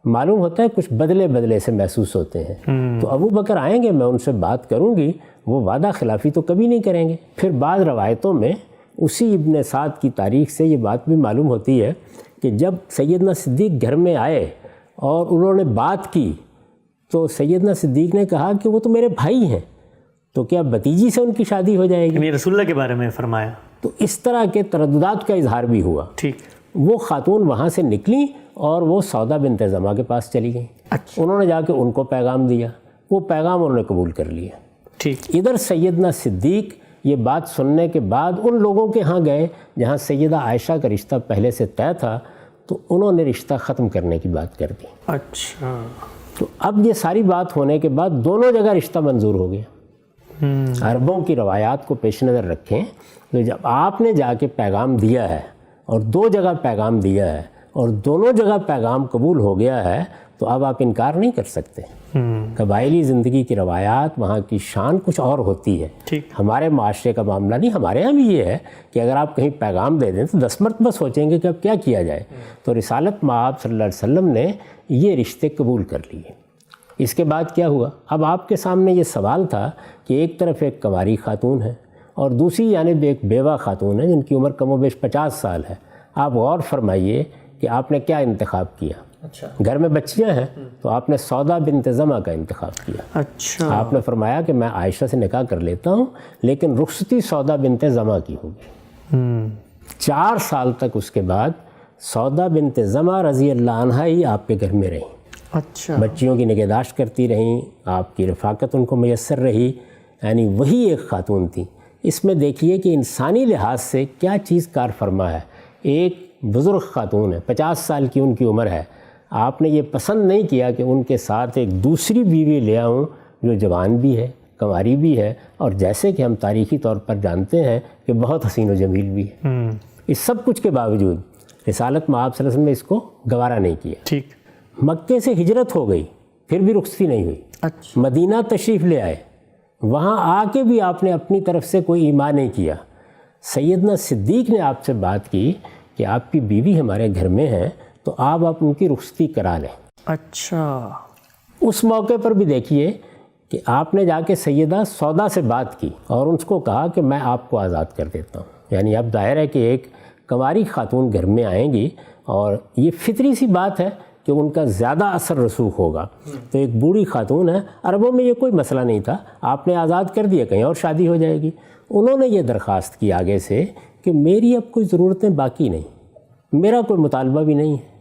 معلوم ہوتا ہے کچھ بدلے سے محسوس ہوتے ہیں. تو ابو بکر آئیں گے، میں ان سے بات کروں گی، وہ وعدہ خلافی تو کبھی نہیں کریں گے. پھر بعض روایتوں میں اسی ابن سعد کی تاریخ سے یہ بات بھی معلوم ہوتی ہے کہ جب سیدنا صدیق گھر میں آئے اور انہوں نے بات کی تو سیدنا صدیق نے کہا کہ وہ تو میرے بھائی ہیں، تو کیا بھتیجی سے ان کی شادی ہو جائے گی؟ یعنی رسول اللہ کے بارے میں فرمایا. تو اس طرح کے ترددات کا اظہار بھی ہوا. ٹھیک. وہ خاتون وہاں سے نکلی اور وہ سودا بنت زمع کے پاس چلی گئیں. انہوں نے جا کے ان کو پیغام دیا، وہ پیغام انہوں نے قبول کر لیا. ٹھیک. ادھر سیدنا صدیق یہ بات سننے کے بعد ان لوگوں کے ہاں گئے جہاں سیدہ عائشہ کا رشتہ پہلے سے طے تھا، تو انہوں نے رشتہ ختم کرنے کی بات کر دی. اچھا. تو اب یہ ساری بات ہونے کے بعد دونوں جگہ رشتہ منظور ہو گیا. عربوں کی روایات کو پیش نظر رکھیں تو جب آپ نے جا کے پیغام دیا ہے اور 2 جگہ پیغام دیا ہے اور دونوں جگہ پیغام قبول ہو گیا ہے تو اب آپ انکار نہیں کر سکتے. قبائلی زندگی کی روایات، وہاں کی شان کچھ اور ہوتی ہے. ہمارے معاشرے کا معاملہ نہیں. ہمارے یہاں بھی یہ ہے کہ اگر آپ کہیں پیغام دے دیں تو 10 مرتبہ سوچیں گے کہ اب کیا کیا جائے. تو رسالت مآب صلی اللہ علیہ وسلم نے یہ رشتے قبول کر لیے. اس کے بعد کیا ہوا؟ اب آپ کے سامنے یہ سوال تھا کہ ایک طرف ایک کنواری خاتون ہے اور دوسری جانب ایک بیوہ خاتون ہے جن کی عمر کم و بیش 50 سال ہے. آپ غور فرمائیے کہ آپ نے کیا انتخاب کیا. اچھا. گھر میں بچیاں ہیں تو آپ نے سودا بنت زمع کا انتخاب کیا. اچھا. آپ نے فرمایا کہ میں عائشہ سے نکاح کر لیتا ہوں لیکن رخصتی سودا بنت زمع کی ہوگی. 4 سال تک اس کے بعد سودا بنت زمع رضی اللہ عنہا ہی آپ کے گھر میں رہیں. اچھا. بچیوں کی نگہداشت کرتی رہیں، آپ کی رفاقت ان کو میسر رہی. یعنی وہی ایک خاتون تھی. اس میں دیکھیے کہ انسانی لحاظ سے کیا چیز کار فرما ہے. ایک بزرگ خاتون ہے، 50 سال کی ان کی عمر ہے. آپ نے یہ پسند نہیں کیا کہ ان کے ساتھ ایک دوسری بیوی لے آؤں جو جوان بھی ہے، کنواری بھی ہے، اور جیسے کہ ہم تاریخی طور پر جانتے ہیں کہ بہت حسین و جمیل بھی ہے. اس سب کچھ کے باوجود رسالت مآب صلی اللہ علیہ وسلم نے اس کو گوارا نہیں کیا. ٹھیک. مکے سے ہجرت ہو گئی، پھر بھی رخصتی نہیں ہوئی. اچھا. مدینہ تشریف لے آئے، وہاں آ کے بھی آپ نے اپنی طرف سے کوئی ایمان نہیں کیا. سیدنا صدیق نے آپ سے بات کی کہ آپ کی بیوی ہمارے گھر میں ہے تو آپ ان کی رخصتی کرا لیں. اچھا. اس موقع پر بھی دیکھیے کہ آپ نے جا کے سیدہ سودا سے بات کی اور ان کو کہا کہ میں آپ کو آزاد کر دیتا ہوں. یعنی اب ظاہر ہے کہ ایک کنواری خاتون گھر میں آئیں گی اور یہ فطری سی بات ہے کہ ان کا زیادہ اثر رسوخ ہوگا. تو ایک بوڑھی خاتون ہے، عربوں میں یہ کوئی مسئلہ نہیں تھا، آپ نے آزاد کر دیا، کہیں اور شادی ہو جائے گی. انہوں نے یہ درخواست کی آگے سے کہ میری اب کوئی ضرورتیں باقی نہیں، میرا کوئی مطالبہ بھی نہیں ہے،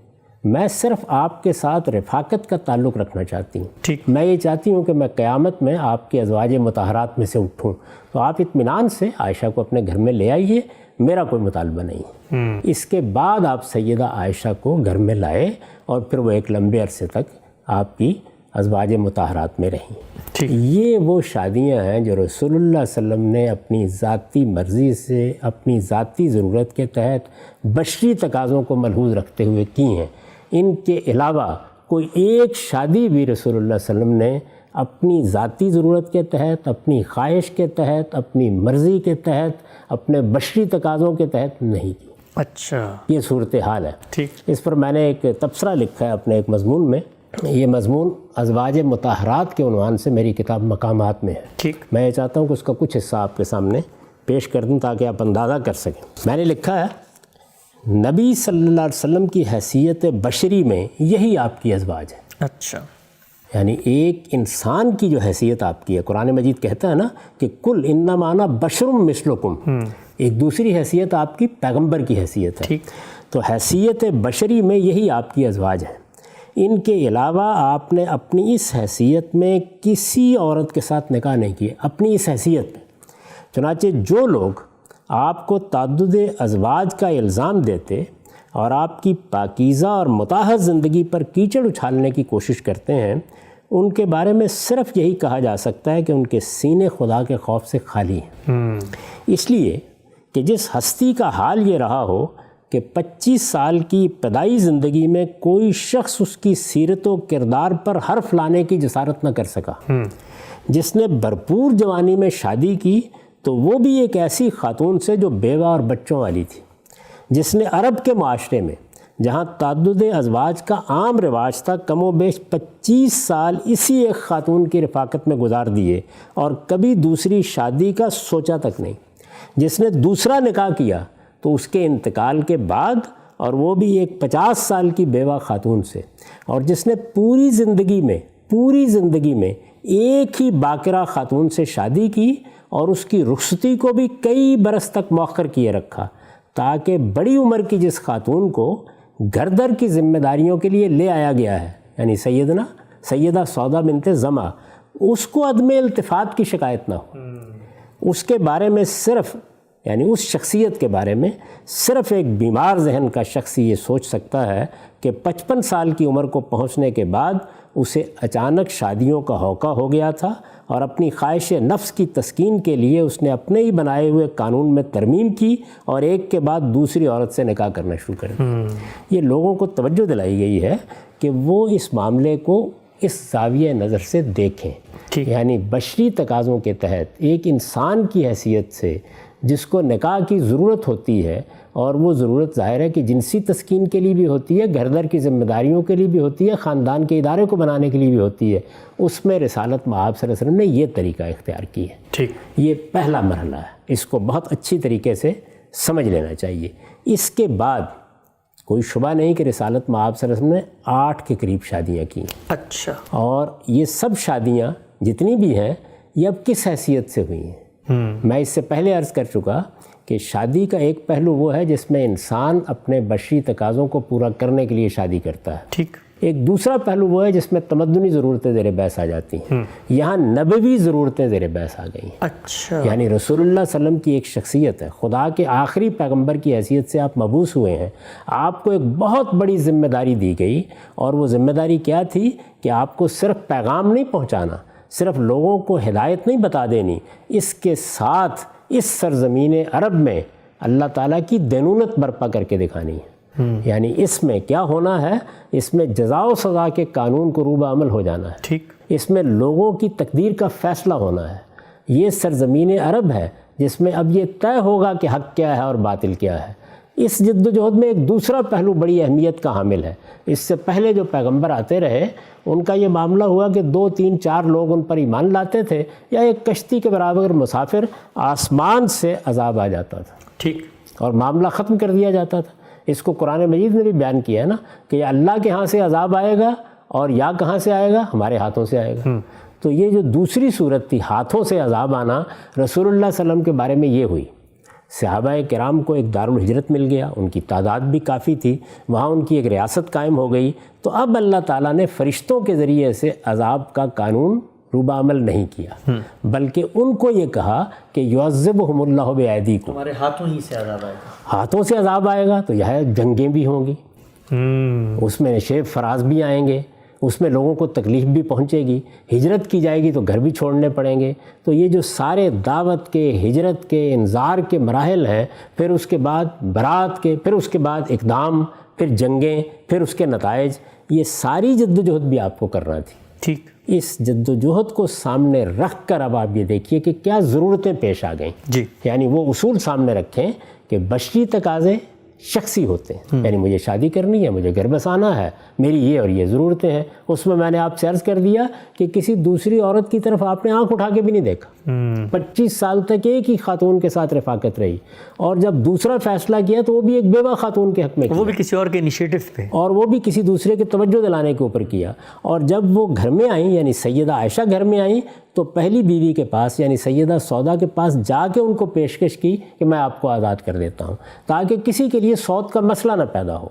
میں صرف آپ کے ساتھ رفاقت کا تعلق رکھنا چاہتی ہوں. ٹھیک. میں یہ چاہتی ہوں کہ میں قیامت میں آپ کے ازواج مطہرات میں سے اٹھوں. تو آپ اطمینان سے عائشہ کو اپنے گھر میں لے آئیے، میرا کوئی مطالبہ نہیں ہے. اس کے بعد آپ سیدہ عائشہ کو گھر میں لائے اور پھر وہ ایک لمبے عرصے تک آپ کی ازواج مطہرات میں رہیں. یہ وہ شادیاں ہیں جو رسول اللہ صلی اللہ علیہ وسلم نے اپنی ذاتی مرضی سے، اپنی ذاتی ضرورت کے تحت بشری تقاضوں کو ملحوظ رکھتے ہوئے کی ہیں. ان کے علاوہ کوئی ایک شادی بھی رسول اللہ صلی اللہ علیہ وسلم نے اپنی ذاتی ضرورت کے تحت، اپنی خواہش کے تحت، اپنی مرضی کے تحت، اپنے بشری تقاضوں کے تحت نہیں کی. اچھا. یہ صورتحال ہے. ٹھیک. اس پر میں نے ایک تبصرہ لکھا ہے اپنے ایک مضمون میں. یہ مضمون ازواج مطہرات کے عنوان سے میری کتاب مقامات میں ہے. ٹھیک. میں یہ چاہتا ہوں کہ اس کا کچھ حصہ آپ کے سامنے پیش کر دوں تاکہ آپ اندازہ کر سکیں. میں نے لکھا ہے نبی صلی اللہ علیہ وسلم کی حیثیت بشری میں یہی آپ کی ازواج ہے. اچھا. یعنی ایک انسان کی جو حیثیت آپ کی ہے، قرآن مجید کہتا ہے نا کہ کل انما انا بشر مثلکم. ایک دوسری حیثیت آپ کی پیغمبر کی حیثیت ہے. ٹھیک. تو حیثیت بشری میں یہی آپ کی ازواج ہیں. ان کے علاوہ آپ نے اپنی اس حیثیت میں کسی عورت کے ساتھ نکاح نہیں کیے، اپنی اس حیثیت میں. چنانچہ جو لوگ آپ کو تعدد ازواج کا الزام دیتے اور آپ کی پاکیزہ اور مطہر زندگی پر کیچڑ اچھالنے کی کوشش کرتے ہیں، ان کے بارے میں صرف یہی کہا جا سکتا ہے کہ ان کے سینے خدا کے خوف سے خالی ہیں. اس لیے کہ جس ہستی کا حال یہ رہا ہو کہ 25 سال کی ابتدائی زندگی میں کوئی شخص اس کی سیرت و کردار پر حرف لانے کی جسارت نہ کر سکا، جس نے بھرپور جوانی میں شادی کی تو وہ بھی ایک ایسی خاتون سے جو بیوہ اور بچوں والی تھی، جس نے عرب کے معاشرے میں جہاں تعدد ازواج کا عام رواج تھا کم و بیش 25 سال اسی ایک خاتون کی رفاقت میں گزار دیے اور کبھی دوسری شادی کا سوچا تک نہیں، جس نے دوسرا نکاح کیا تو اس کے انتقال کے بعد، اور وہ بھی ایک 50 سال کی بیوہ خاتون سے، اور جس نے پوری زندگی میں ایک ہی باقرہ خاتون سے شادی کی اور اس کی رخصتی کو بھی کئی برس تک مؤخر کیے رکھا تاکہ بڑی عمر کی جس خاتون کو گھر در کی ذمہ داریوں کے لیے لے آیا گیا ہے، یعنی سیدہ سودا بنت زمع، اس کو عدم التفات کی شکایت نہ ہو. اس کے بارے میں صرف یعنی اس شخصیت کے بارے میں صرف ایک بیمار ذہن کا شخص یہ سوچ سکتا ہے کہ 55 سال کی عمر کو پہنچنے کے بعد اسے اچانک شادیوں کا ہوکا ہو گیا تھا اور اپنی خواہش نفس کی تسکین کے لیے اس نے اپنے ہی بنائے ہوئے قانون میں ترمیم کی اور ایک کے بعد دوسری عورت سے نکاح کرنا شروع کر دیا. یہ لوگوں کو توجہ دلائی گئی ہے کہ وہ اس معاملے کو اس زاویہ نظر سے دیکھیں. یعنی بشری تقاضوں کے تحت ایک انسان کی حیثیت سے جس کو نکاح کی ضرورت ہوتی ہے، اور وہ ضرورت ظاہر ہے کہ جنسی تسکین کے لیے بھی ہوتی ہے، گھر در کی ذمہ داریوں کے لیے بھی ہوتی ہے، خاندان کے ادارے کو بنانے کے لیے بھی ہوتی ہے، اس میں رسالت مآب صلی اللہ علیہ وسلم نے یہ طریقہ اختیار کی ہے. یہ پہلا مرحلہ ہے، اس کو بہت اچھی طریقے سے سمجھ لینا چاہیے. اس کے بعد کوئی شبہ نہیں کہ رسالت مآب صلی اللہ علیہ وسلم نے 8 کے قریب شادیاں کی. اچھا. اور یہ سب شادیاں جتنی بھی ہیں یہ اب کس حیثیت سے ہوئی ہیں؟ میں اس سے پہلے عرض کر چکا کہ شادی کا ایک پہلو وہ ہے جس میں انسان اپنے بشری تقاضوں کو پورا کرنے کے لیے شادی کرتا ہے. ٹھیک. ایک دوسرا پہلو وہ ہے جس میں تمدنی ضرورتیں زیر بحث آ جاتی ہیں. یہاں نبوی ضرورتیں زیر بحث آ گئی ہیں. اچھا. یعنی رسول اللہ صلی اللہ علیہ وسلم کی ایک شخصیت ہے، خدا کے آخری پیغمبر کی حیثیت سے آپ مبعوث ہوئے ہیں. آپ کو ایک بہت بڑی ذمہ داری دی گئی، اور وہ ذمہ داری کیا تھی کہ آپ کو صرف پیغام نہیں پہنچانا، صرف لوگوں کو ہدایت نہیں بتا دینی، اس کے ساتھ اس سرزمین عرب میں اللہ تعالیٰ کی دینونت برپا کر کے دکھانی ہے. یعنی اس میں کیا ہونا ہے؟ اس میں جزا و سزا کے قانون کو روبہ عمل ہو جانا ہے. ٹھیک. اس میں لوگوں کی تقدیر کا فیصلہ ہونا ہے. یہ سرزمین عرب ہے جس میں اب یہ طے ہوگا کہ حق کیا ہے اور باطل کیا ہے. اس جد و جہد میں ایک دوسرا پہلو بڑی اہمیت کا حامل ہے. اس سے پہلے جو پیغمبر آتے رہے ان کا یہ معاملہ ہوا کہ 2 3 4 لوگ ان پر ایمان لاتے تھے، یا ایک کشتی کے برابر مسافر آسمان سے عذاب آ جاتا تھا. ٹھیک. اور معاملہ ختم کر دیا جاتا تھا. اس کو قرآن مجید نے بھی بیان کیا ہے نا کہ یا اللہ کے ہاں سے عذاب آئے گا، اور یا کہاں سے آئے گا؟ ہمارے ہاتھوں سے آئے گا. تو یہ جو دوسری صورت تھی ہاتھوں سے عذاب آنا، رسول اللہ صلی اللہ علیہ وسلم کے بارے میں یہ ہوئی. صحابہ کرام کو ایک دارالہجرت مل گیا، ان کی تعداد بھی کافی تھی، وہاں ان کی ایک ریاست قائم ہو گئی. تو اب اللہ تعالیٰ نے فرشتوں کے ذریعے سے عذاب کا قانون روبہ عمل نہیں کیا، بلکہ ان کو یہ کہا کہ یعذبہم اللہ بایدیکم، ہمارے ہاتھوں ہی سے عذاب آئے گا. ہاتھوں سے عذاب آئے گا. تو یہ جنگیں بھی ہوں گی، اس میں نشیب فراز بھی آئیں گے، اس میں لوگوں کو تکلیف بھی پہنچے گی، ہجرت کی جائے گی تو گھر بھی چھوڑنے پڑیں گے. تو یہ جو سارے دعوت کے، ہجرت کے، انذار کے مراحل ہیں، پھر اس کے بعد برات کے، پھر اس کے بعد اقدام، پھر جنگیں، پھر اس کے نتائج، یہ ساری جد و جہد بھی آپ کو کرنا تھی. ٹھیک. اس جد و جہد کو سامنے رکھ کر اب آپ یہ دیکھیے کہ کیا ضرورتیں پیش آ گئیں. جی. یعنی وہ اصول سامنے رکھیں کہ بشری تقاضے شخصی ہوتے ہیں. یعنی مجھے شادی کرنی ہے، مجھے گھر بسانا ہے، میری یہ اور یہ ضرورتیں ہیں. اس میں نے آپ سے عرض کر دیا کہ کسی دوسری عورت کی طرف آپ نے آنکھ اٹھا کے بھی نہیں دیکھا. 25 سال تک ایک ہی خاتون کے ساتھ رفاقت رہی، اور جب دوسرا فیصلہ کیا تو وہ بھی ایک بیوہ خاتون کے حق میں کیا، وہ بھی کسی اور کے انیشیٹو پہ، اور وہ بھی کسی دوسرے کے توجہ دلانے کے اوپر کیا. اور جب وہ گھر میں آئیں، یعنی سیدہ عائشہ گھر میں آئیں، تو پہلی بیوی کے پاس یعنی سیدہ سودا کے پاس جا کے ان کو پیشکش کی کہ میں آپ کو آزاد کر دیتا ہوں، تاکہ کسی کے لیے سود کا مسئلہ نہ پیدا ہو.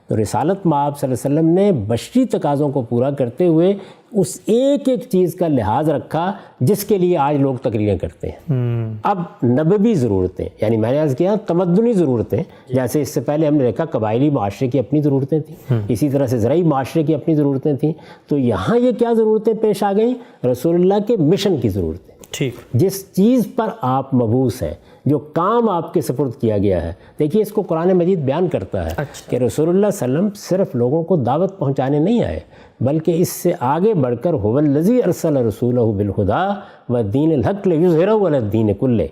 تو رسالت مآب صلی اللہ علیہ وسلم نے بشری تقاضوں کو پورا کرتے ہوئے اس ایک ایک چیز کا لحاظ رکھا جس کے لیے آج لوگ تقریریں کرتے ہیں. اب نبوی ضرورتیں، یعنی میں نے عرض کیا تمدنی ضرورتیں، جیسے اس سے پہلے ہم نے دیکھا قبائلی معاشرے کی اپنی ضرورتیں تھیں، اسی طرح سے زرعی معاشرے کی اپنی ضرورتیں تھیں. تو یہاں یہ کیا ضرورتیں پیش آ گئیں؟ رسول اللہ کے مشن کی ضرورتیں. ٹھیک. جس چیز پر آپ مبعوث ہیں، جو کام آپ کے سپرد کیا گیا ہے. دیکھیے اس کو قرآن مجید بیان کرتا ہے کہ رسول اللہ صلی اللہ علیہ وسلم صرف لوگوں کو دعوت پہنچانے نہیں آئے، بلکہ اس سے آگے بڑھ کر هو الذی ارسل رسولہ بالہدی والدین الحق لیظہرہ علی الدین کلہ.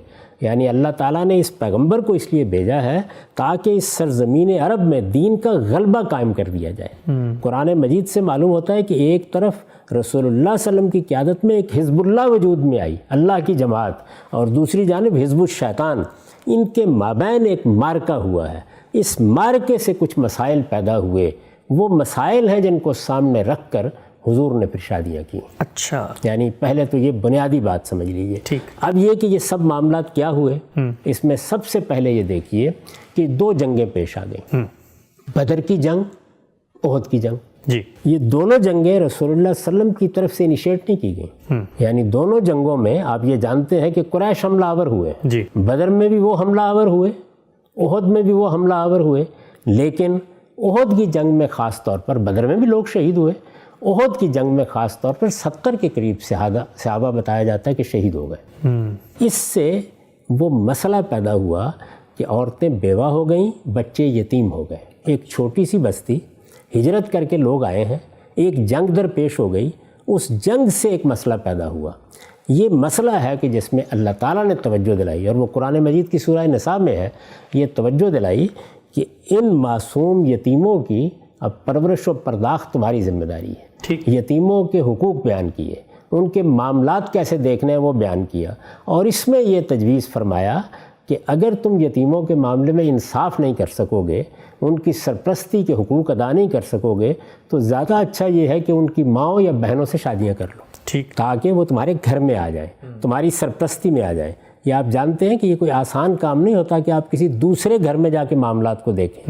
یعنی اللہ تعالیٰ نے اس پیغمبر کو اس لیے بھیجا ہے تاکہ اس سرزمین عرب میں دین کا غلبہ قائم کر دیا جائے. قرآن مجید سے معلوم ہوتا ہے کہ ایک طرف رسول اللہ صلی اللہ علیہ وسلم کی قیادت میں ایک حزب اللہ وجود میں آئی، اللہ کی جماعت، اور دوسری جانب حزب الشیطان. ان کے مابین ایک معرکہ ہوا ہے. اس معرکے سے کچھ مسائل پیدا ہوئے، وہ مسائل ہیں جن کو سامنے رکھ کر حضور نے پھر شادیاں کی. اچھا. یعنی پہلے تو یہ بنیادی بات سمجھ لیجئے. ٹھیک. اب یہ کہ یہ سب معاملات کیا ہوئے، اس میں سب سے پہلے یہ دیکھیے کہ 2 جنگیں پیش آ گئیں. بدر کی جنگ، احد کی جنگ. جی یہ دونوں جنگیں رسول اللہ صلی اللہ علیہ وسلم کی طرف سے انیشیٹ نہیں کی گئیں. یعنی دونوں جنگوں میں آپ یہ جانتے ہیں کہ قریش حملہ آور ہوئے, جی بدر میں بھی وہ حملہ آور ہوئے, احد میں بھی وہ حملہ آور ہوئے, لیکن احد کی جنگ میں خاص طور پر, بدر میں بھی لوگ شہید ہوئے, احد کی جنگ میں خاص طور پر 70 کے قریب صحابہ بتایا جاتا ہے کہ شہید ہو گئے. اس سے وہ مسئلہ پیدا ہوا کہ عورتیں بیوہ ہو گئیں, بچے یتیم ہو گئے. ایک چھوٹی سی بستی, ہجرت کر کے لوگ آئے ہیں, ایک جنگ درپیش ہو گئی, اس جنگ سے ایک مسئلہ پیدا ہوا. یہ مسئلہ ہے کہ جس میں اللہ تعالیٰ نے توجہ دلائی, اور وہ قرآن مجید کی سورہ نساء میں ہے, یہ توجہ دلائی کہ ان معصوم یتیموں کی اب پرورش و پرداخت تمہاری ذمہ داری ہے. ٹھیک. یتیموں کے حقوق بیان کیے, ان کے معاملات کیسے دیکھنے ہیں وہ بیان کیا, اور اس میں یہ تجویز فرمایا کہ اگر تم یتیموں کے معاملے میں انصاف نہیں کر سکو گے, ان کی سرپرستی کے حقوق ادا نہیں کر سکو گے, تو زیادہ اچھا یہ ہے کہ ان کی ماؤں یا بہنوں سے شادیاں کر لو. ٹھیک. تاکہ وہ تمہارے گھر میں آ جائیں, تمہاری سرپرستی میں آ جائیں. یہ آپ جانتے ہیں کہ یہ کوئی آسان کام نہیں ہوتا کہ آپ کسی دوسرے گھر میں جا کے معاملات کو دیکھیں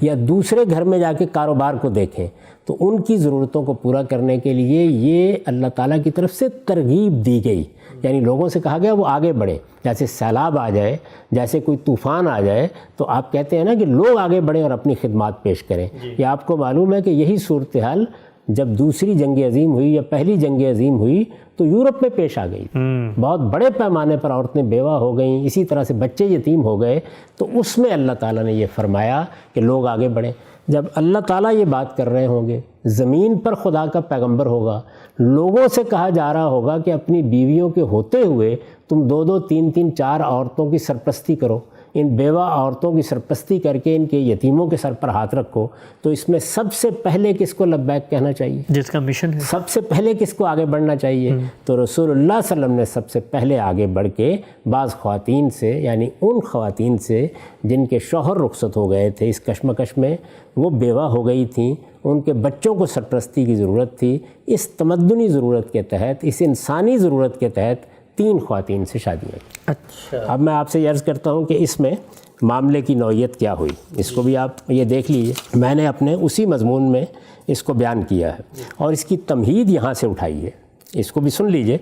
یا دوسرے گھر میں جا کے کاروبار کو دیکھیں. تو ان کی ضرورتوں کو پورا کرنے کے لیے یہ اللہ تعالیٰ کی طرف سے ترغیب دی گئی. یعنی لوگوں سے کہا گیا وہ آگے بڑھیں. جیسے سیلاب آ جائے, جیسے کوئی طوفان آ جائے, تو آپ کہتے ہیں نا کہ لوگ آگے بڑھیں اور اپنی خدمات پیش کریں. یہ آپ کو معلوم ہے کہ یہی صورتحال جب دوسری جنگ عظیم ہوئی یا پہلی جنگ عظیم ہوئی تو یورپ میں پیش آ گئی. بہت بڑے پیمانے پر عورتیں بیوہ ہو گئیں, اسی طرح سے بچے یتیم ہو گئے. تو اس میں اللہ تعالیٰ نے یہ فرمایا کہ لوگ آگے بڑھیں. جب اللہ تعالیٰ یہ بات کر رہے ہوں گے, زمین پر خدا کا پیغمبر ہوگا, لوگوں سے کہا جا رہا ہوگا کہ اپنی بیویوں کے ہوتے ہوئے تم 2-2, 3-3, 4 عورتوں کی سرپرستی کرو, ان بیوہ عورتوں کی سرپرستی کر کے ان کے یتیموں کے سر پر ہاتھ رکھو, تو اس میں سب سے پہلے کس کو لبیک کہنا چاہیے؟ جس کا مشن ہے. سب سے پہلے کس کو آگے بڑھنا چاہیے؟ تو رسول اللہ صلی اللہ علیہ وسلم نے سب سے پہلے آگے بڑھ کے بعض خواتین سے, یعنی ان خواتین سے جن کے شوہر رخصت ہو گئے تھے اس کشمکش میں, وہ بیوہ ہو گئی تھیں, ان کے بچوں کو سرپرستی کی ضرورت تھی, اس تمدنی ضرورت کے تحت, اس انسانی ضرورت کے تحت 3 خواتین سے شادیاں کی. اچھا. اب میں آپ سے یہ عرض کرتا ہوں کہ اس میں معاملے کی نوعیت کیا ہوئی, اس کو بھی آپ یہ دیکھ لیجئے. میں نے اپنے اسی مضمون میں اس کو بیان کیا ہے اور اس کی تمہید یہاں سے اٹھائی ہے, اس کو بھی سن لیجئے.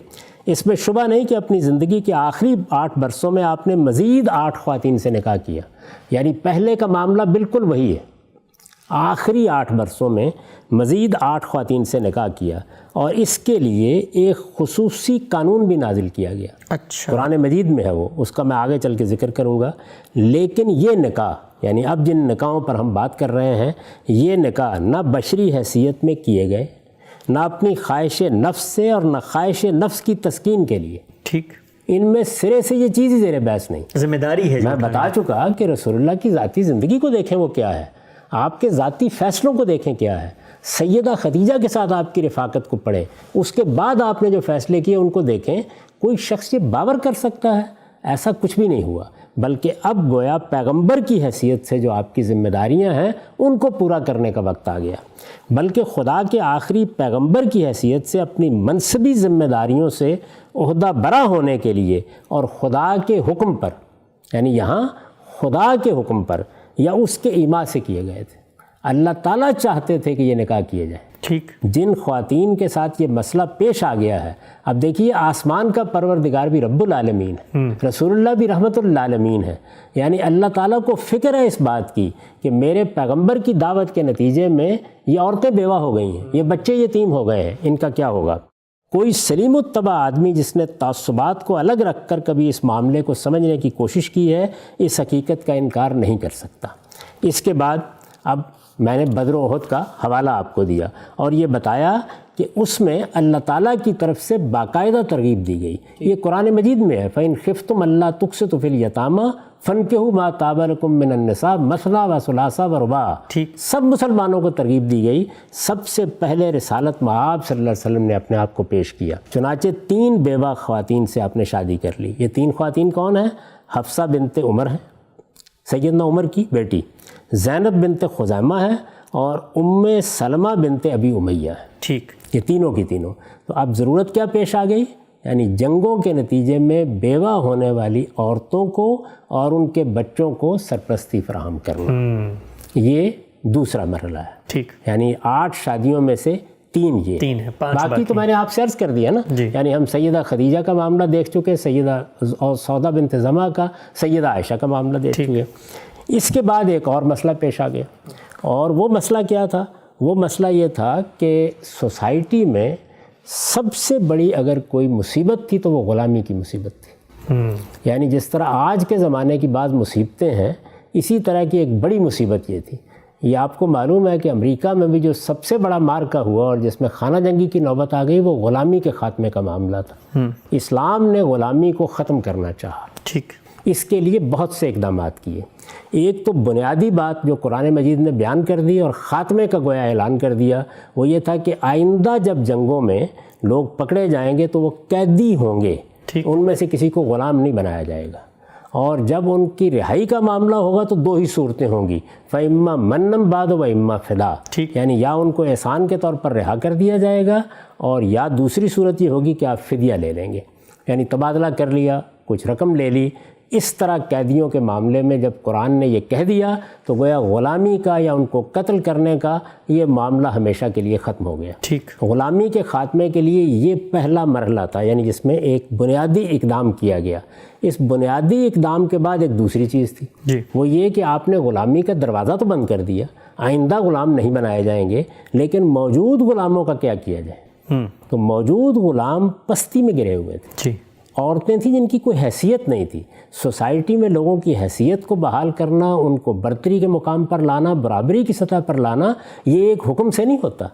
اس میں شبہ نہیں کہ اپنی زندگی کے آخری 8 برسوں میں آپ نے مزید 8 خواتین سے نکاح کیا. یعنی پہلے کا معاملہ بالکل وہی ہے, آخری 8 برسوں میں مزید 8 خواتین سے نکاح کیا, اور اس کے لیے ایک خصوصی قانون بھی نازل کیا گیا. اچھا. قرآن مجید میں ہے وہ, اس کا میں آگے چل کے ذکر کروں گا. لیکن یہ نکاح, یعنی اب جن نکاحوں پر ہم بات کر رہے ہیں, یہ نکاح نہ بشری حیثیت میں کیے گئے, نہ اپنی خواہش نفس سے, اور نہ خواہش نفس کی تسکین کے لیے. ٹھیک. ان میں سرے سے یہ چیز ہی زیر بحث نہیں. ذمہ داری ہے. میں بتا چکا کہ رسول اللہ کی ذاتی زندگی کو دیکھیں وہ کیا ہے, آپ کے ذاتی فیصلوں کو دیکھیں کیا ہے. سیدہ خدیجہ کے ساتھ آپ کی رفاقت کو پڑھیں, اس کے بعد آپ نے جو فیصلے کیے ان کو دیکھیں. کوئی شخص یہ باور کر سکتا ہے؟ ایسا کچھ بھی نہیں ہوا. بلکہ اب گویا پیغمبر کی حیثیت سے جو آپ کی ذمہ داریاں ہیں ان کو پورا کرنے کا وقت آ گیا. بلکہ خدا کے آخری پیغمبر کی حیثیت سے اپنی منصبی ذمہ داریوں سے عہدہ برا ہونے کے لیے, اور خدا کے حکم پر, یعنی یہاں خدا کے حکم پر یا اس کے ایما سے کیے گئے تھے. اللہ تعالیٰ چاہتے تھے کہ یہ نکاح کیے جائے. ٹھیک. جن خواتین کے ساتھ یہ مسئلہ پیش آ گیا ہے, اب دیکھیے آسمان کا پروردگار بھی رب العالمین ہے, رسول اللہ بھی رحمت للعالمین ہے. یعنی اللہ تعالیٰ کو فکر ہے اس بات کی کہ میرے پیغمبر کی دعوت کے نتیجے میں یہ عورتیں بیوہ ہو گئی ہیں, یہ بچے یتیم ہو گئے ہیں, ان کا کیا ہوگا. کوئی سلیم الطبع آدمی جس نے تعصبات کو الگ رکھ کر کبھی اس معاملے کو سمجھنے کی کوشش کی ہے, اس حقیقت کا انکار نہیں کر سکتا. اس کے بعد اب میں نے بدر و احد کا حوالہ آپ کو دیا اور یہ بتایا کہ اس میں اللہ تعالیٰ کی طرف سے باقاعدہ ترغیب دی گئی. یہ قرآن مجید میں ہے, فَإِنْ خِفْتُمْ أَلَّا تُقْسِطُوا فِي الْيَتَامَىٰ فَانكِحُوا مَا طَابَ لَكُم مِّنَ النِّسَاءِ مَثْنَىٰ وَثُلَاثَ وَرُبَاعَ. ٹھیک. سب مسلمانوں کو ترغیب دی گئی. سب سے پہلے رسالت مآب صلی اللہ علیہ وسلم نے اپنے آپ کو پیش کیا. چنانچہ 3 بیوہ خواتین سے آپ نے شادی کر لی. یہ 3 خواتین کون ہیں؟ حفصہ بنت عمر ہیں, سیدنا عمر کی بیٹی, زینب بنت خزیمہ ہے, اور ام سلمہ بنت ابی امیہ ہے. ٹھیک. یہ تینوں کی تینوں. تو اب ضرورت کیا پیش آ گئی؟ یعنی جنگوں کے نتیجے میں بیوہ ہونے والی عورتوں کو اور ان کے بچوں کو سرپرستی فراہم کرنا. یہ دوسرا مرحلہ ہے. ٹھیک. یعنی 8 شادیوں میں سے 3 یہ 3 ہے، 5 باقی تو میں نے آپ سے عرض کر دیا نا. یعنی ہم سیدہ خدیجہ کا معاملہ دیکھ چکے، سیدہ سودا بنت زمعہ کا، سیدہ عائشہ کا معاملہ دیکھ چکے. اس کے بعد ایک اور مسئلہ پیش آ گیا، اور وہ مسئلہ کیا تھا؟ وہ مسئلہ یہ تھا کہ سوسائٹی میں سب سے بڑی اگر کوئی مصیبت تھی تو وہ غلامی کی مصیبت تھی. یعنی جس طرح آج کے زمانے کی بعض مصیبتیں ہیں، اسی طرح کی ایک بڑی مصیبت یہ تھی. یہ آپ کو معلوم ہے کہ امریکہ میں بھی جو سب سے بڑا مارکہ ہوا اور جس میں خانہ جنگی کی نوبت آ گئی، وہ غلامی کے خاتمے کا معاملہ تھا. اسلام نے غلامی کو ختم کرنا چاہا. ٹھیک. اس کے لیے بہت سے اقدامات کیے. ایک تو بنیادی بات جو قرآن مجید نے بیان کر دی اور خاتمے کا گویا اعلان کر دیا، وہ یہ تھا کہ آئندہ جب جنگوں میں لوگ پکڑے جائیں گے تو وہ قیدی ہوں گے، ان میں سے کسی کو غلام نہیں بنایا جائے گا. اور جب ان کی رہائی کا معاملہ ہوگا تو 2 ہی صورتیں ہوں گی، فَإِمَّا مَنًّا بَعْدُ وَإِمَّا فِدَاءً. یعنی یا ان کو احسان کے طور پر رہا کر دیا جائے گا، اور یا دوسری صورت یہ ہوگی کہ آپ فدیہ لے لیں گے، یعنی تبادلہ کر لیا، کچھ رقم لے لی. اس طرح قیدیوں کے معاملے میں جب قرآن نے یہ کہہ دیا تو گویا غلامی کا یا ان کو قتل کرنے کا یہ معاملہ ہمیشہ کے لیے ختم ہو گیا. ٹھیک. غلامی کے خاتمے کے لیے یہ پہلا مرحلہ تھا، یعنی جس میں ایک بنیادی اقدام کیا گیا. اس بنیادی اقدام کے بعد ایک دوسری چیز تھی، وہ یہ کہ آپ نے غلامی کا دروازہ تو بند کر دیا، آئندہ غلام نہیں بنائے جائیں گے، لیکن موجود غلاموں کا کیا کیا جائے؟ تو موجود غلام پستی میں گرے ہوئے تھے. عورتیں تھیں جن کی کوئی حیثیت نہیں تھی. سوسائٹی میں لوگوں کی حیثیت کو بحال کرنا، ان کو برتری کے مقام پر لانا، برابری کی سطح پر لانا، یہ ایک حکم سے نہیں ہوتا.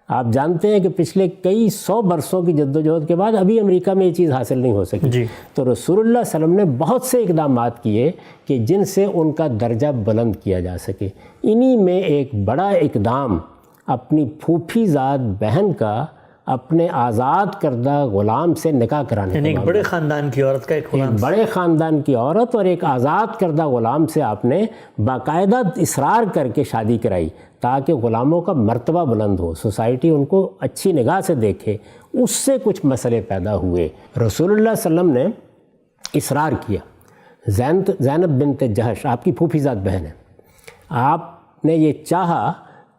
آپ جانتے ہیں کہ پچھلے کئی 100 برسوں کی جدوجہد کے بعد ابھی امریکہ میں یہ چیز حاصل نہیں ہو سکی. تو رسول اللہ صلی اللہ علیہ وسلم نے بہت سے اقدامات کیے کہ جن سے ان کا درجہ بلند کیا جا سکے. انہی میں ایک بڑا اقدام اپنی پھوپھی زاد بہن کا اپنے آزاد کردہ غلام سے نکاح کرانے، یعنی ایک بڑے خاندان کی عورت کا ایک بڑے خاندان کی عورت اور ایک آزاد کردہ غلام سے آپ نے باقاعدہ اصرار کر کے شادی کرائی تاکہ غلاموں کا مرتبہ بلند ہو، سوسائٹی ان کو اچھی نگاہ سے دیکھے. اس سے کچھ مسئلے پیدا ہوئے. رسول اللہ صلی اللہ علیہ وسلم نے اصرار کیا. زینب بنت جہش آپ کی پھوپھی زاد بہن ہے، آپ نے یہ چاہا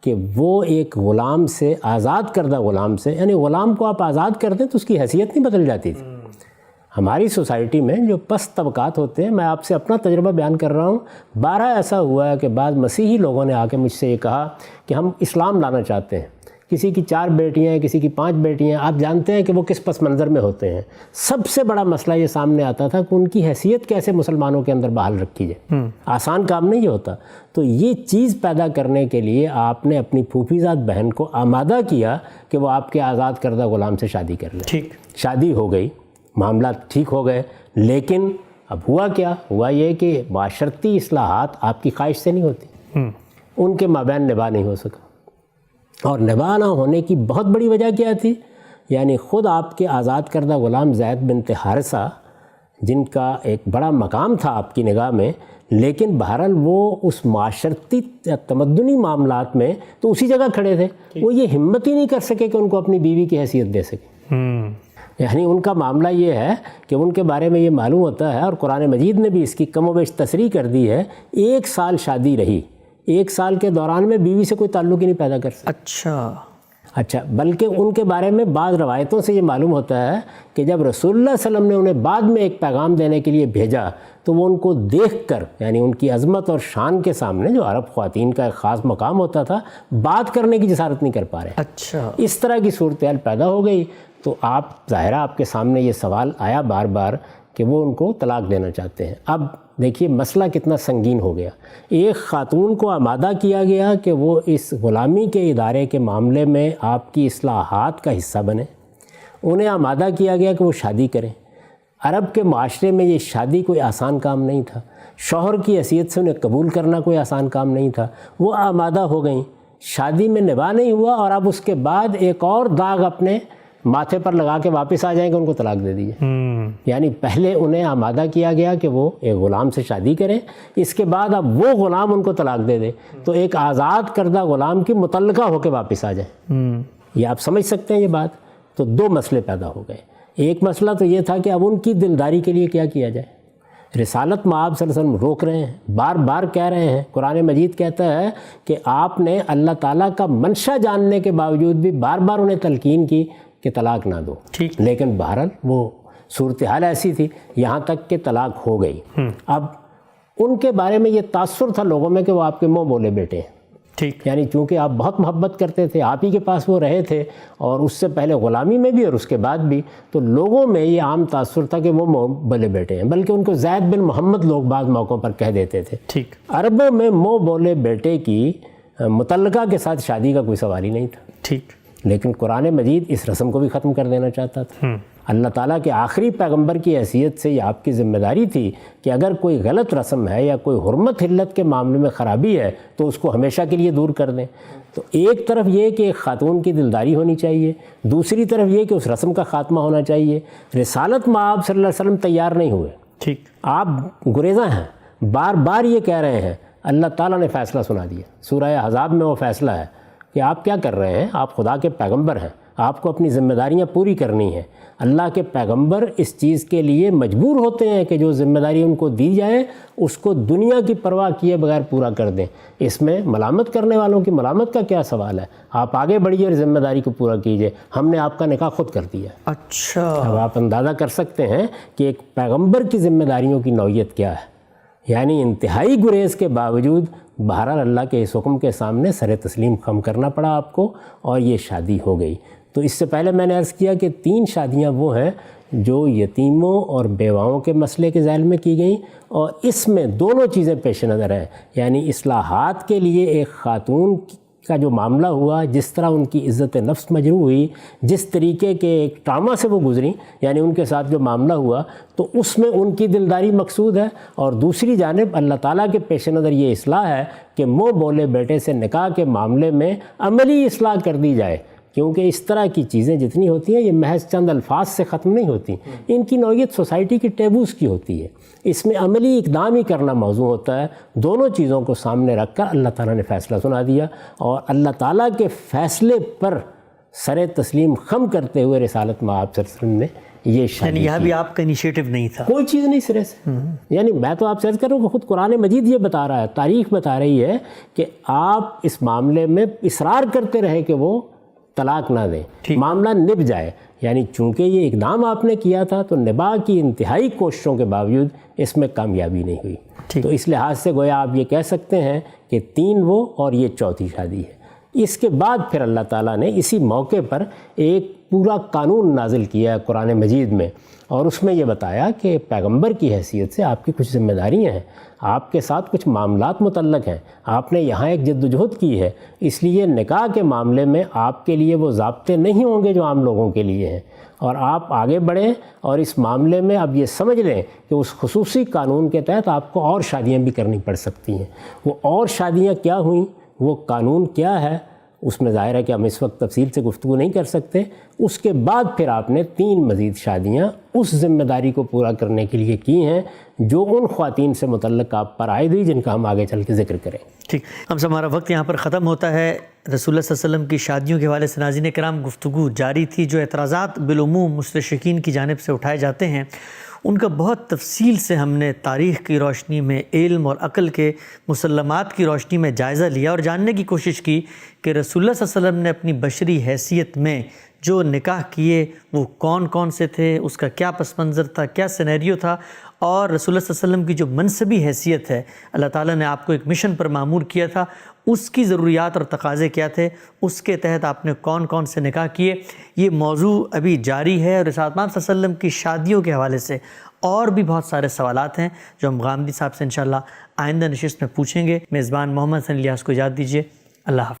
کہ وہ ایک غلام سے، آزاد کردہ غلام سے، یعنی غلام کو آپ آزاد کر دیں تو اس کی حیثیت نہیں بدل جاتی تھی. ہماری سوسائٹی میں جو پست طبقات ہوتے ہیں، میں آپ سے اپنا تجربہ بیان کر رہا ہوں، 12 ایسا ہوا ہے کہ بعض مسیحی لوگوں نے آ کے مجھ سے یہ کہا کہ ہم اسلام لانا چاہتے ہیں. کسی کی 4 بیٹیاں ہیں، کسی کی 5 بیٹیاں ہیں. آپ جانتے ہیں کہ وہ کس پس منظر میں ہوتے ہیں. سب سے بڑا مسئلہ یہ سامنے آتا تھا کہ ان کی حیثیت کیسے مسلمانوں کے اندر بحال رکھی جائے. آسان کام نہیں یہ ہوتا. تو یہ چیز پیدا کرنے کے لیے آپ نے اپنی پھوپھی زاد بہن کو آمادہ کیا کہ وہ آپ کے آزاد کردہ غلام سے شادی کر لیں. ٹھیک. شادی ہو گئی، معاملات ٹھیک ہو گئے، لیکن اب ہوا کیا؟ ہوا یہ کہ معاشرتی اصلاحات آپ کی خواہش سے نہیں ہوتی. ان کے مابین نباہ نہیں ہو سکا. اور نباہ نہ ہونے کی بہت بڑی وجہ کیا تھی؟ یعنی خود آپ کے آزاد کردہ غلام زید بنت حارثہ، جن کا ایک بڑا مقام تھا آپ کی نگاہ میں، لیکن بہرحال وہ اس معاشرتی تمدنی معاملات میں تو اسی جگہ کھڑے تھے. وہ یہ ہمت ہی نہیں کر سکے کہ ان کو اپنی بیوی کی حیثیت دے سکے. یعنی ان کا معاملہ یہ ہے کہ ان کے بارے میں یہ معلوم ہوتا ہے، اور قرآن مجید نے بھی اس کی کم و بیش تصریح کر دی ہے، 1 سال شادی رہی، 1 سال کے دوران میں بیوی سے کوئی تعلق ہی نہیں پیدا کر سکتے. اچھا بلکہ ان کے بارے میں بعض روایتوں سے یہ معلوم ہوتا ہے کہ جب رسول اللہ صلی اللہ علیہ وسلم نے انہیں بعد میں ایک پیغام دینے کے لیے بھیجا تو وہ ان کو دیکھ کر، یعنی ان کی عظمت اور شان کے سامنے، جو عرب خواتین کا ایک خاص مقام ہوتا تھا، بات کرنے کی جسارت نہیں کر پا رہے. اچھا. اس طرح کی صورتحال پیدا ہو گئی. تو ظاہرہ آپ کے سامنے یہ سوال آیا بار بار کہ وہ ان کو طلاق دینا چاہتے ہیں. اب دیکھیے مسئلہ کتنا سنگین ہو گیا. ایک خاتون کو آمادہ کیا گیا کہ وہ اس غلامی کے ادارے کے معاملے میں آپ کی اصلاحات کا حصہ بنے. انہیں آمادہ کیا گیا کہ وہ شادی کریں. عرب کے معاشرے میں یہ شادی کوئی آسان کام نہیں تھا. شوہر کی حیثیت سے انہیں قبول کرنا کوئی آسان کام نہیں تھا. وہ آمادہ ہو گئیں، شادی میں نباہ نہیں ہوا، اور اب اس کے بعد ایک اور داغ اپنے ماتھے پر لگا کے واپس آ جائیں کہ ان کو طلاق دے دیجیے. یعنی پہلے انہیں آمادہ کیا گیا کہ وہ ایک غلام سے شادی کریں، اس کے بعد اب وہ غلام ان کو طلاق دے دے تو ایک آزاد کردہ غلام کی متعلقہ ہو کے واپس آ جائیں. یہ آپ سمجھ سکتے ہیں یہ بات. تو 2 مسئلے پیدا ہو گئے. ایک مسئلہ تو یہ تھا کہ اب ان کی دلداری کے لیے کیا کیا جائے. رسالت مآب صلی اللہ علیہ وسلم روک رہے ہیں، بار بار کہہ رہے ہیں. قرآن مجید کہتا ہے کہ آپ نے اللہ تعالیٰ کا منشا جاننے کے باوجود بھی بار بار انہیں تلقین کی کہ طلاق نہ دو. لیکن بہرحال وہ صورتحال ایسی تھی یہاں تک کہ طلاق ہو گئی. اب ان کے بارے میں یہ تاثر تھا لوگوں میں کہ وہ آپ کے منہ بولے بیٹے ہیں. یعنی چونکہ آپ بہت محبت کرتے تھے، آپ ہی کے پاس وہ رہے تھے، اور اس سے پہلے غلامی میں بھی اور اس کے بعد بھی، تو لوگوں میں یہ عام تاثر تھا کہ وہ منہ بولے بیٹے ہیں. بلکہ ان کو زید بن محمد لوگ بعض موقعوں پر کہہ دیتے تھے. عربوں میں منہ بولے بیٹے کی متعلقہ کے ساتھ شادی کا کوئی سوال ہی نہیں تھا. لیکن قرآن مجید اس رسم کو بھی ختم کر دینا چاہتا تھا. اللہ تعالیٰ کے آخری پیغمبر کی حیثیت سے یہ آپ کی ذمہ داری تھی کہ اگر کوئی غلط رسم ہے یا کوئی حرمت حلت کے معاملے میں خرابی ہے تو اس کو ہمیشہ کے لیے دور کر دیں. تو ایک طرف یہ کہ ایک خاتون کی دلداری ہونی چاہیے، دوسری طرف یہ کہ اس رسم کا خاتمہ ہونا چاہیے. رسالت مآب صلی اللہ علیہ وسلم تیار نہیں ہوئے. آپ گریزاں ہیں، بار بار یہ کہہ رہے ہیں. اللہ تعالیٰ نے فیصلہ سنا دیا. سورہ احزاب میں وہ فیصلہ ہے کہ آپ کیا کر رہے ہیں، آپ خدا کے پیغمبر ہیں، آپ کو اپنی ذمہ داریاں پوری کرنی ہیں. اللہ کے پیغمبر اس چیز کے لیے مجبور ہوتے ہیں کہ جو ذمہ داری ان کو دی جائے اس کو دنیا کی پرواہ کیے بغیر پورا کر دیں. اس میں ملامت کرنے والوں کی ملامت کا کیا سوال ہے؟ آپ آگے بڑھیے اور ذمہ داری کو پورا کیجئے. ہم نے آپ کا نکاح خود کر دیا. اچھا، اب آپ اندازہ کر سکتے ہیں کہ ایک پیغمبر کی ذمہ داریوں کی نوعیت کیا ہے. یعنی انتہائی گریز کے باوجود بہرحال اللہ کے اس حکم کے سامنے سر تسلیم خم کرنا پڑا آپ کو، اور یہ شادی ہو گئی. تو اس سے پہلے میں نے عرض کیا کہ 3 شادیاں وہ ہیں جو یتیموں اور بیواؤں کے مسئلے کے ذیل میں کی گئیں، اور اس میں دونوں چیزیں پیش نظر ہیں. یعنی اصلاحات کے لیے ایک خاتون کا جو معاملہ ہوا، جس طرح ان کی عزت نفس مجروح ہوئی، جس طریقے کے ایک ٹراما سے وہ گزریں، یعنی ان کے ساتھ جو معاملہ ہوا، تو اس میں ان کی دلداری مقصود ہے. اور دوسری جانب اللہ تعالیٰ کے پیش نظر یہ اصلاح ہے کہ منہ بولے بیٹے سے نکاح کے معاملے میں عملی اصلاح کر دی جائے. کیونکہ اس طرح کی چیزیں جتنی ہوتی ہیں یہ محض چند الفاظ سے ختم نہیں ہوتی. ان کی نوعیت سوسائٹی کی ٹیبوز کی ہوتی ہے. اس میں عملی اقدام ہی کرنا موضوع ہوتا ہے. دونوں چیزوں کو سامنے رکھ کر اللہ تعالیٰ نے فیصلہ سنا دیا، اور اللہ تعالیٰ کے فیصلے پر سر تسلیم خم کرتے ہوئے رسالت مآب صلی اللہ علیہ وسلم نے یہ شادی. یعنی یہاں بھی آپ کا انیشیٹو نہیں تھا، کوئی چیز نہیں سرے سے. یعنی میں تو آپ سے عرض کر رہا ہوں کہ خود قرآن مجید یہ بتا رہا ہے، تاریخ بتا رہی ہے کہ آپ اس معاملے میں اصرار کرتے رہے کہ وہ طلاق نہ دیں، معاملہ نب جائے. یعنی چونکہ یہ اقدام آپ نے کیا تھا تو نباہ کی انتہائی کوششوں کے باوجود اس میں کامیابی نہیں ہوئی. تو اس لحاظ سے گویا آپ یہ کہہ سکتے ہیں کہ 3 وہ اور یہ 4تھی شادی ہے. اس کے بعد پھر اللہ تعالیٰ نے اسی موقع پر ایک پورا قانون نازل کیا ہے قرآن مجید میں، اور اس میں یہ بتایا کہ پیغمبر کی حیثیت سے آپ کی کچھ ذمہ داریاں ہیں، آپ کے ساتھ کچھ معاملات متعلق ہیں. آپ نے یہاں ایک جد و جہد کی ہے، اس لیے نکاح کے معاملے میں آپ کے لیے وہ ضابطے نہیں ہوں گے جو عام لوگوں کے لیے ہیں. اور آپ آگے بڑھیں اور اس معاملے میں اب یہ سمجھ لیں کہ اس خصوصی قانون کے تحت آپ کو اور شادیاں بھی کرنی پڑ سکتی ہیں. وہ اور شادیاں کیا ہوئیں، وہ قانون کیا ہے، اس میں ظاہر ہے کہ ہم اس وقت تفصیل سے گفتگو نہیں کر سکتے. اس کے بعد پھر آپ نے 3 مزید شادیاں اس ذمہ داری کو پورا کرنے کے لیے کی ہیں جو ان خواتین سے متعلق آپ پر عائد ہوئی، جن کا ہم آگے چل کے ذکر کریں. ٹھیک، ہم سے ہمارا وقت یہاں پر ختم ہوتا ہے. رسول اللہ صلی اللہ علیہ وسلم کی شادیوں کے حوالے سے ناظرین کرام گفتگو جاری تھی. جو اعتراضات بالعموم مستشرقین کی جانب سے اٹھائے جاتے ہیں ان کا بہت تفصیل سے ہم نے تاریخ کی روشنی میں، علم اور عقل کے مسلمات کی روشنی میں جائزہ لیا اور جاننے کی کوشش کی کہ رسول اللہ صلی اللہ علیہ وسلم نے اپنی بشری حیثیت میں جو نکاح کیے وہ کون کون سے تھے، اس کا کیا پس منظر تھا، کیا سینیریو تھا، اور رسول اللہ صلی اللہ علیہ وسلم کی جو منصبی حیثیت ہے، اللہ تعالیٰ نے آپ کو ایک مشن پر مامور کیا تھا، اس کی ضروریات اور تقاضے کیا تھے، اس کے تحت آپ نے کون کون سے نکاح کیے. یہ موضوع ابھی جاری ہے، اور رسالت مآب صلی اللہ علیہ وسلم کی شادیوں کے حوالے سے اور بھی بہت سارے سوالات ہیں جو ہم غامدی صاحب سے انشاءاللہ آئندہ نشست میں پوچھیں گے. میزبان محمد حسن الیاس کو اجازت دیجیے. اللہ حافظ.